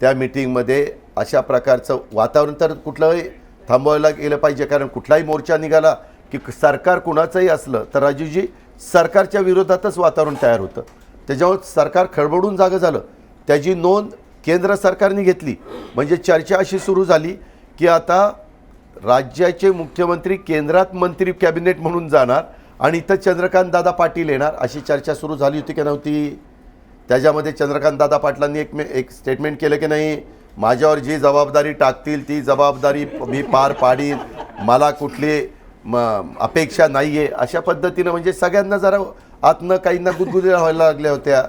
त्या मीटिंगमध्ये अशा प्रकारचं वातावरण तर कुठलंही थांबवायला गेलं पाहिजे, कारण कुठलाही मोर्चा निघाला की सरकार कुणाचंही असलं तर राजूजी सरकारच्या विरोधातच वातावरण तयार होतं. त्याच्यावर सरकार खडबडून जागं झालं. त्याची नोंद केंद्र सरकारने घेतली. म्हणजे चर्चा अशी सुरू झाली की आता राज्याचे मुख्यमंत्री केंद्रात मंत्री कॅबिनेट म्हणून जाणार आणि इथं चंद्रकांत दादा पाटील येणार, अशी चर्चा सुरू झाली होती की नव्हती? त्याच्यामध्ये चंद्रकांत दादा पाटलांनी एक स्टेटमेंट केलं की नाही, माझ्यावर जी जबाबदारी टाकतील ती जबाबदारी मी पार पाडीन, मला कुठली अपेक्षा नाही आहे, अशा पद्धतीनं. म्हणजे सगळ्यांना जरा आतनं काहींना गुदगुल्या व्हायला लागल्या होत्या,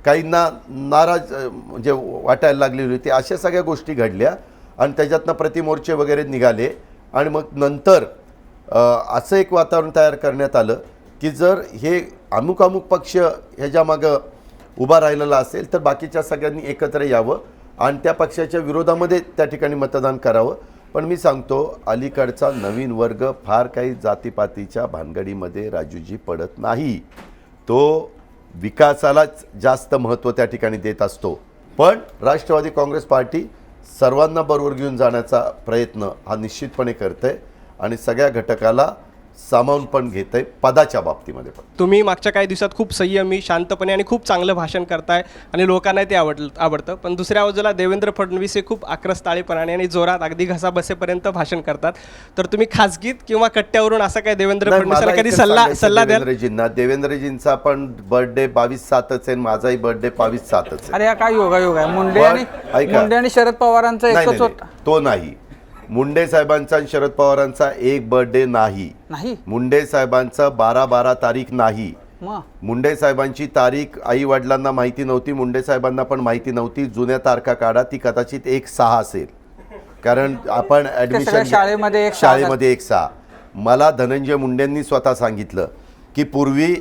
काहींना नाराज म्हणजे वाटायला लागलेली होती. अशा सगळ्या गोष्टी घडल्या आणि त्याच्यातनं प्रतिमोर्चे वगैरे निघाले. आणि मग नंतर असं एक वातावरण तयार करण्यात आलं की जर हे अमुक अमुक पक्ष ह्याच्यामागं उभा राहिलेला असेल तर बाकीच्या सगळ्यांनी एकत्र यावं आणि त्या पक्षाच्या विरोधामध्ये त्या ठिकाणी मतदान करावं. पण मी सांगतो, अलीकडचा नवीन वर्ग फार काही जातीपातीच्या भानगडीमध्ये राजूजी पडत नाही. तो विकासालाच जास्त महत्त्व त्या ठिकाणी देत असतो. पण राष्ट्रवादी काँग्रेस पार्टी सर्वांना बरोबर घेऊन जाण्याचा प्रयत्न हा निश्चितपणे करते आणि सगळ्या घटकाला सामावून पण घेत आहे पदाच्या बाबतीमध्ये पण.
तुम्ही मागच्या काही दिवसात खूप संयमी, शांतपणे आणि खूप चांगलं भाषण करताय आणि लोकांना ते आवडतं. पण दुसऱ्या बाजूला देवेंद्र फडणवीस हे खूप आक्रस्ताळीपणाने आणि जोरात अगदी घसा बसेपर्यंत भाषण करतात. तर तुम्ही खाजगीत किंवा कट्ट्यावरून असं काय देवेंद्र फडणवीसला कधी सल्ला द्याल?
देवेंद्रजींचा पण बर्थडे 22/7 आहे, माझाही बर्थडे 22/7 आहे.
अरे हा काय योगायोग आहे. मुंडे आणि शरद पवारांचा एकच होता.
तो नाही. मुंडे साहेबांचा आणि शरद पवारांचा एक बर्थडे नाही. मुंडे साहेबांचा 12 तारीख नाही. मुंडे साहेबांची तारीख आई वडिलांना माहिती नव्हती, मुंडे साहेबांना पण माहिती नव्हती. जुन्या तारखा काढा, ती कदाचित 1/6 असेल, कारण आपण ॲडमिशन
शाळेमध्ये
1/6. मला धनंजय मुंडेंनी स्वतः सांगितलं की पूर्वी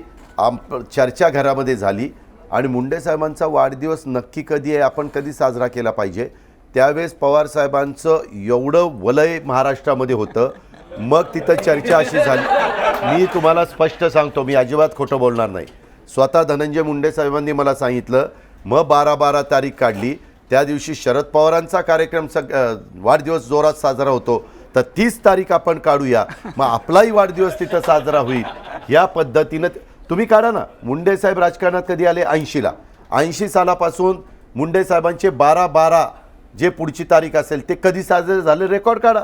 चर्चा घरामध्ये झाली आणि मुंडे साहेबांचा वाढदिवस नक्की कधी आहे, आपण कधी साजरा केला पाहिजे. त्यावेळेस पवारसाहेबांचं एवढं वलय महाराष्ट्रामध्ये होतं. मग तिथं चर्चा अशी झाली. मी तुम्हाला स्पष्ट सांगतो, मी अजिबात खोटं बोलणार नाही. स्वतः धनंजय मुंडे साहेबांनी मला सांगितलं. मग 12 तारीख काढली. त्या दिवशी शरद पवारांचा कार्यक्रम वाढदिवस जोरात साजरा होतो, तर 30 तारीख आपण काढूया, मग आपलाही वाढदिवस तिथं साजरा होईल. या पद्धतीनं तुम्ही काढा ना. मुंडे साहेब राजकारणात कधी आले? 80ला. 80 सालापासून मुंडे साहेबांचे 12 जे पुढची तारीख असेल ते कधी साजरे झाले रेकॉर्ड काढा.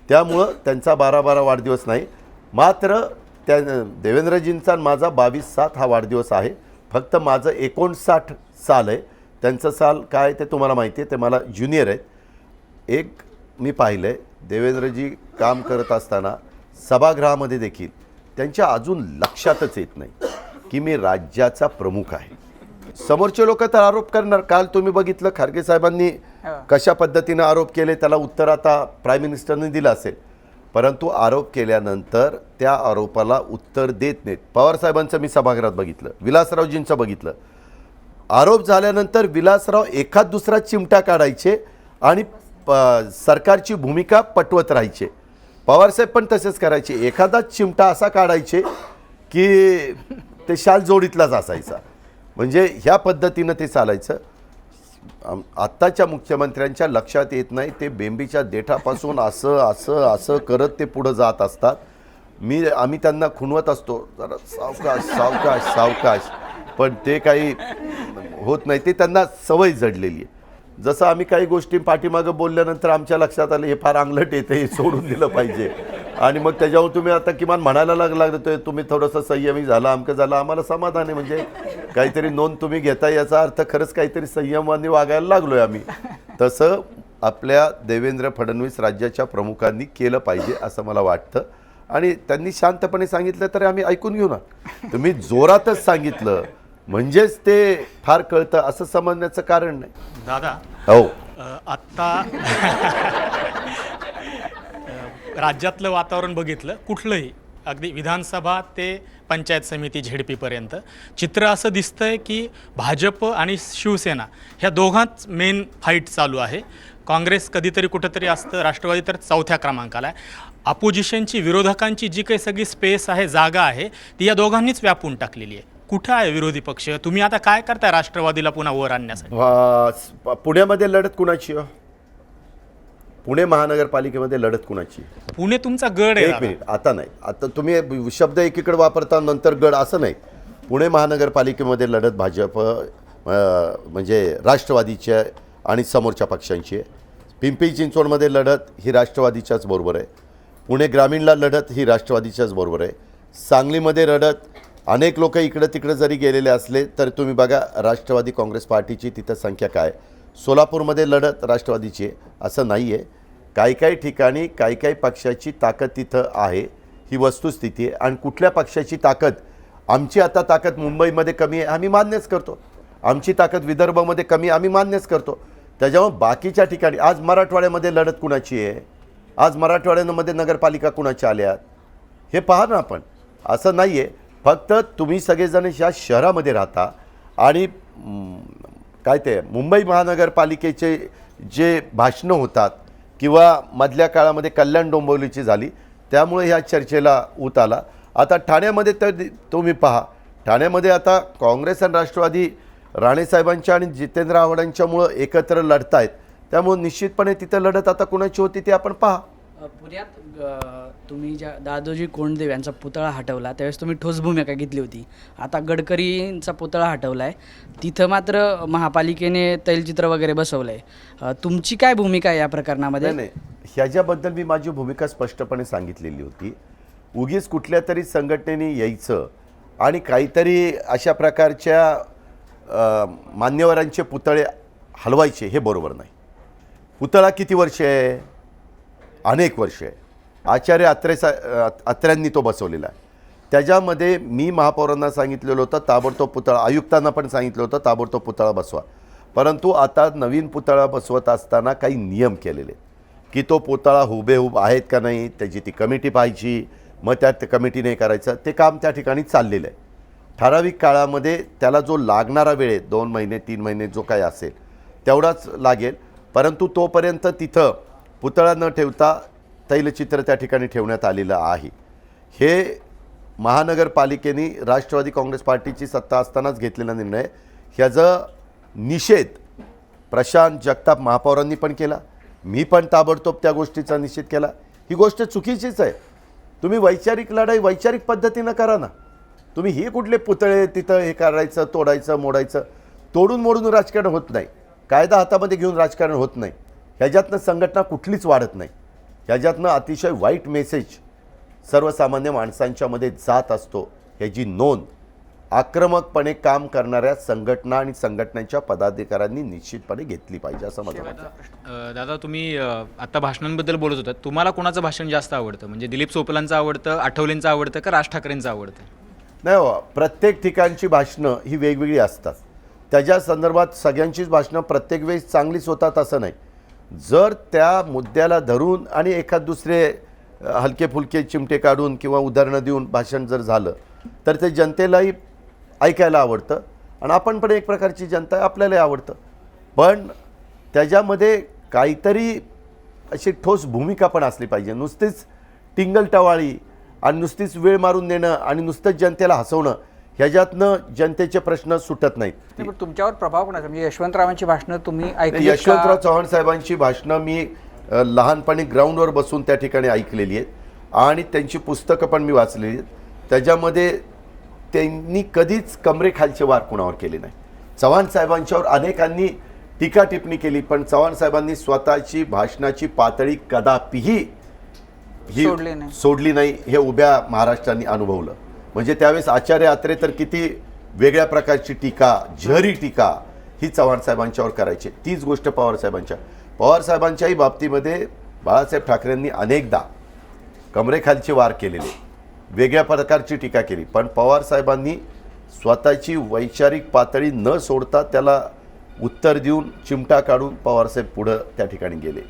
त्यामुळं त्यांचा 12 वाढदिवस नाही. मात्र त्या देवेंद्रजींचा माझा 22/7 हा वाढदिवस आहे. फक्त माझं 59 साल आहे. त्यांचं साल काय ते तुम्हाला माहिती आहे, ते मला ज्युनियर आहेत. एक मी पाहिलं आहे, देवेंद्रजी काम करत असताना सभागृहामध्ये देखील त्यांच्या अजून लक्षातच येत नाही की मी राज्याचा प्रमुख आहे. समोरचे लोक तर आरोप करणार. काल तुम्ही बघितलं खारगे साहेबांनी कशा पद्धतीनं आरोप केले, त्याला उत्तर आता प्राईम मिनिस्टरने दिलं असेल. परंतु आरोप केल्यानंतर त्या आरोपाला उत्तर देत नाहीत. पवारसाहेबांचं मी सभागृहात बघितलं, विलासरावजींचं बघितलं. आरोप झाल्यानंतर विलासराव एखाद दुसरा चिमटा काढायचे आणि सरकारची भूमिका पटवत राहायचे. पवारसाहेब पण तसेच करायचे. एखादाच चिमटा असा काढायचे की ते शाल जोडीतलाच असायचा. म्हणजे ह्या पद्धतीनं ते चालायचं. आत्ताच्या मुख्यमंत्र्यांच्या लक्षात येत नाही. ते बेंबीच्या देठापासून असं असं असं करत ते पुढं जात असतात. आम्ही त्यांना खुणवत असतो, जरा सावकाश सावकाश सावकाश, पण ते काही होत नाही. ते त्यांना सवय जडलेली आहे. जसं आम्ही काही गोष्टी पाठीमागं बोलल्यानंतर आमच्या लक्षात आलं हे फार अंगलट येतं, हे सोडून दिलं पाहिजे. आणि मग त्याच्यावर तुम्ही आता किमान म्हणायला लागतं तुम्ही थोडंसं संयमी झाला, अमकं झालं. आम्हाला समाधान आहे. म्हणजे काहीतरी नोंद तुम्ही घेता, याचा अर्थ खरंच काहीतरी संयमाने वागायला लागलो आहे आम्ही. तसं आपल्या देवेंद्र फडणवीस राज्याच्या प्रमुखांनी केलं पाहिजे असं मला वाटतं. आणि त्यांनी शांतपणे सांगितलं तर आम्ही ऐकून घेऊ ना. तुम्ही जोरातच सांगितलं म्हणजेच ते फार कळतं असं समजण्याचं कारण नाही.
दादा,
हो,
आत्ता राज्यातलं वातावरण बघितलं कुठलंही, अगदी विधानसभा ते पंचायत समिती झेडपीपर्यंत चित्र असं दिसतंय की भाजप आणि शिवसेना ह्या दोघांच मेन फाईट चालू आहे. काँग्रेस कधीतरी कुठंतरी असतं, राष्ट्रवादी तर चौथ्या क्रमांकाला आहे. अपोजिशनची, विरोधकांची जी काही सगळी स्पेस आहे, जागा आहे, ती या दोघांनीच व्यापून टाकलेली आहे. कुठं आहे विरोधी पक्ष? तुम्ही आता काय करताय राष्ट्रवादीला पुन्हा वर आणण्यासाठी?
पुण्यामध्ये लढत कुणाची आहे? पुणे महानगरपालिकेमध्ये लढत कुणाची?
पुणे तुमचा गड आहे.
एक मिनिट, आता नाही, आता तुम्ही शब्द एकीकडे वापरता नंतर गड, असं नाही. पुणे महानगरपालिकेमध्ये लढत भाजप म्हणजे राष्ट्रवादीच्या आणि समोरच्या पक्षांची आहे. पिंपरी चिंचवडमध्ये लढत ही राष्ट्रवादीच्याच बरोबर आहे. पुणे ग्रामीणला लढत ही राष्ट्रवादीच्याच बरोबर आहे. सांगलीमध्ये लढत अनेक लोक इकडं तिकडं जरी गेलेले असले तर तुम्ही बघा राष्ट्रवादी काँग्रेस पार्टीची तिथं संख्या काय. सोलापूरमध्ये लढत राष्ट्रवादीची आहे असं नाही आहे. काही ठिकाणी काही पक्षाची ताकद तिथं आहे, ही वस्तुस्थिती आहे. आणि कुठल्या पक्षाची ताकद, आमची आता ताकद मुंबईमध्ये कमी आहे आम्ही मान्यच करतो, आमची ताकद विदर्भामध्ये कमी आम्ही मान्यच करतो. त्याच्यामुळे बाकीच्या ठिकाणी आज मराठवाड्यामध्ये लढत कुणाची आहे, आज मराठवाड्यामध्ये नगरपालिका कुणाच्या आल्यात हे पहा ना आपण. असं नाही आहे. फक्त तुम्ही सगळेजण ह्या शहरामध्ये राहता आणि काय ते मुंबई महानगरपालिकेचे जे भाषणं होतात किंवा मधल्या काळामध्ये कल्याण डोंबिवलीची झाली त्यामुळे ह्या चर्चेला ऊत आला. आता ठाण्यामध्ये तर तुम्ही पहा, ठाण्यामध्ये आता काँग्रेस आणि राष्ट्रवादी राणेसाहेबांच्या आणि जितेंद्र आव्हाडांच्यामुळं एकत्र लढत आहेत. त्यामुळे निश्चितपणे तिथं लढत आता कुणाची होती ते आपण पहा.
पुण्यात तुम्ही ज्या दादोजी कोंडदेव यांचा पुतळा हटवला त्यावेळेस तुम्ही ठोस भूमिका घेतली होती. आता गडकरींचा पुतळा हटवला आहे, तिथं मात्र महापालिकेने तैलचित्र वगैरे बसवलं आहे. तुमची काय भूमिका आहे या प्रकरणामध्ये?
नाही, ह्याच्याबद्दल मी माझी भूमिका स्पष्टपणे सांगितलेली होती. उगीच कुठल्या तरी संघटनेने यायचं आणि काहीतरी अशा प्रकारच्या मान्यवरांचे पुतळे हलवायचे हे बरोबर नाही. पुतळा किती वर्ष आहे? अनेक वर्ष आहे. आचार्य अत्र्यांनी तो बसवलेला आहे. त्याच्यामध्ये मी महापौरांना सांगितलेलं होतं ताबडतोब पुतळा, आयुक्तांना पण सांगितलं होतं ताबडतोब पुतळा बसवा. परंतु आता नवीन पुतळा बसवत असताना काही नियम केलेले की तो पुतळा हुबेहूब आहेत का नाही, त्याची ती कमिटी पाहिजे, मग त्यात कमिटीने करायचं ते काम त्या ठिकाणी चाललेलं आहे. ठराविक काळामध्ये त्याला जो लागणारा वेळ आहे 2 महिने 3 महिने जो काही असेल तेवढाच लागेल. परंतु तोपर्यंत तिथं पुतळा न ठेवता तैलचित्र त्या ठिकाणी ठेवण्यात आलेलं आहे. हे महानगरपालिकेने राष्ट्रवादी काँग्रेस पार्टीची सत्ता असतानाच घेतलेला निर्णय. ह्याचा निषेध प्रशांत जगताप महापौरांनी पण केला, मी पण ताबडतोब त्या गोष्टीचा निषेध केला. ही गोष्ट चुकीचीच आहे. तुम्ही वैचारिक लढाई वैचारिक पद्धतीनं करा ना. तुम्ही हे कुठले पुतळे तिथं हे करायचं, तोडायचं, मोडायचं, तोडून मोडून राजकारण होत नाही. कायदा हातामध्ये घेऊन राजकारण होत नाही. ह्याच्यातनं संघटना कुठलीच वाढत नाही. ह्याच्यातनं अतिशय वाईट मेसेज सर्वसामान्य माणसांच्यामध्ये जात असतो. ह्याची नोंद आक्रमकपणे काम करणाऱ्या संघटना आणि संघटनांच्या पदाधिकाऱ्यांनी निश्चितपणे घेतली पाहिजे असं मला वाटतं.
दादा, तुम्ही आता भाषणांबद्दल बोलत होता, तुम्हाला कोणाचं भाषण जास्त आवडतं? म्हणजे दिलीप सोपलांचं आवडतं, आठवलेंचं आवडतं का राज ठाकरेंचं आवडतं?
नाही हो, प्रत्येक ठिकाणची भाषणं ही वेगवेगळी असतात. त्याच्या संदर्भात सगळ्यांचीच भाषणं प्रत्येक वेळेस चांगलीच होतात असं नाही. जर त्या मुद्द्याला धरून आणि एखाद दुसरे हलके फुलके चिमटे काढून किंवा उदाहरणं देऊन भाषण जर झालं तर ते जनतेलाही ऐकायला आवडतं आणि आपण पण एक प्रकारची जनता आहे, आपल्यालाही आवडतं. पण त्याच्यामध्ये काहीतरी अशी ठोस भूमिका पण असली पाहिजे. नुसतीच टिंगलटवाळी आणि नुसतीच वेळ मारून देणं आणि नुसतंच जनतेला हसवणं ह्याच्यातनं जनतेचे प्रश्न सुटत नाहीत.
पण तुमच्यावर प्रभाव कोणाचा? म्हणजे यशवंतरावांची भाषणं तुम्ही ऐकली?
यशवंतराव चव्हाण साहेबांची भाषणं मी लहानपणी ग्राउंडवर बसून त्या ठिकाणी ऐकलेली आहेत आणि त्यांची पुस्तकं पण मी वाचलेली आहेत. त्याच्यामध्ये त्यांनी कधीच कमरेखालचे वार कुणावर केले नाही. चव्हाण साहेबांच्यावर अनेकांनी टीका टिप्पणी केली पण चव्हाण साहेबांनी स्वतःची भाषणाची पातळी कदापिही ही सोडली नाही. हे उभ्या महाराष्ट्राने अनुभवलं. म्हणजे त्यावेळेस आचार्य अत्रे तर किती वेगळ्या प्रकारची टीका, झरी टीका ही चव्हाण साहेबांच्यावर करायची. तीच गोष्ट पवारसाहेबांच्याही बाबतीमध्ये बाळासाहेब ठाकरेंनी अनेकदा कमरेखालचे वार केलेले, वेगळ्या प्रकारची टीका केली. पण पवारसाहेबांनी स्वतःची वैचारिक पातळी न सोडता त्याला उत्तर देऊन चिमटा काढून पवारसाहेब पुढं त्या ठिकाणी गेले.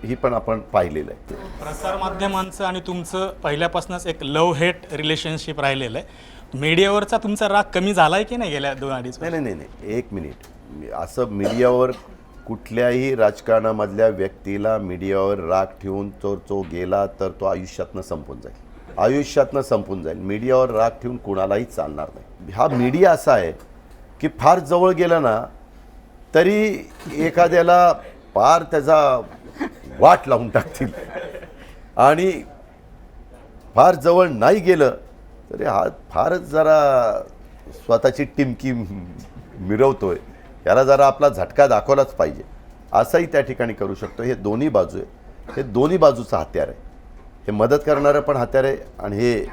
ही पण आपण पाहिलेलं आहे.
प्रसारमाध्यमांचं आणि तुमचं पहिल्यापासूनच एक लव्ह हेट रिलेशनशिप राहिलेलं आहे. मीडियावरचा तुमचा राग कमी झाला आहे की नाही गेल्या 2-2.5
नाही, एक मिनिट. असं मीडियावर कुठल्याही राजकारणामधल्या व्यक्तीला मीडियावर राग ठेवून तो गेला तर तो आयुष्यातनं संपून जाईल. मीडियावर राग ठेवून कुणालाही चालणार नाही. हा मीडिया असा आहे की फार जवळ गेला ना तरी एखाद्याला फार त्याचा वाट लावून टाकतील आणि फार जवळ नाही गेलं तरी हा फारच जरा स्वतःची टिमकी मिरवतोय, याला जरा आपला झटका दाखवलाच पाहिजे, असंही त्या ठिकाणी करू शकतो. हे दोन्ही बाजू आहे. हे दोन्ही बाजूचं हत्यार आहे. हे मदत करणारं पण हत्यार आहे आणि हे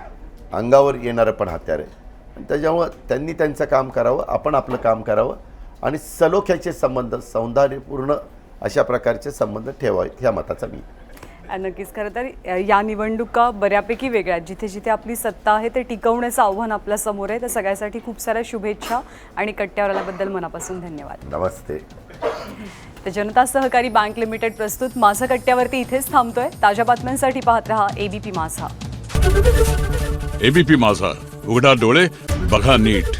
अंगावर येणारं पण हत्यार आहे. आणि त्याच्यामुळं त्यांनी त्यांचं काम करावं, आपण आपलं काम करावं आणि सलोख्याचे संबंध, सौंदर्यपूर्ण अशा प्रकारचे संबंध ठेवावेत, ह्या मताचा मी.
नक्कीच. खरं तर या निवडणुका बऱ्यापैकी वेगळ्या आहेत. जिथे जिथे आपली सत्ता आहे ते टिकवण्याचं आव्हान आपल्या समोर आहे. तर सगळ्यासाठी खूप साऱ्या शुभेच्छा आणि कट्ट्यावर आल्याबद्दल मनापासून धन्यवाद.
नमस्ते.
तर जनता सहकारी बँक लिमिटेड प्रस्तुत माझा कट्ट्यावरती इथेच थांबतोय. ताज्या बातम्यांसाठी पाहत रहा ABP माझा.
ABP माझा, उघडा डोळे बघा नीट.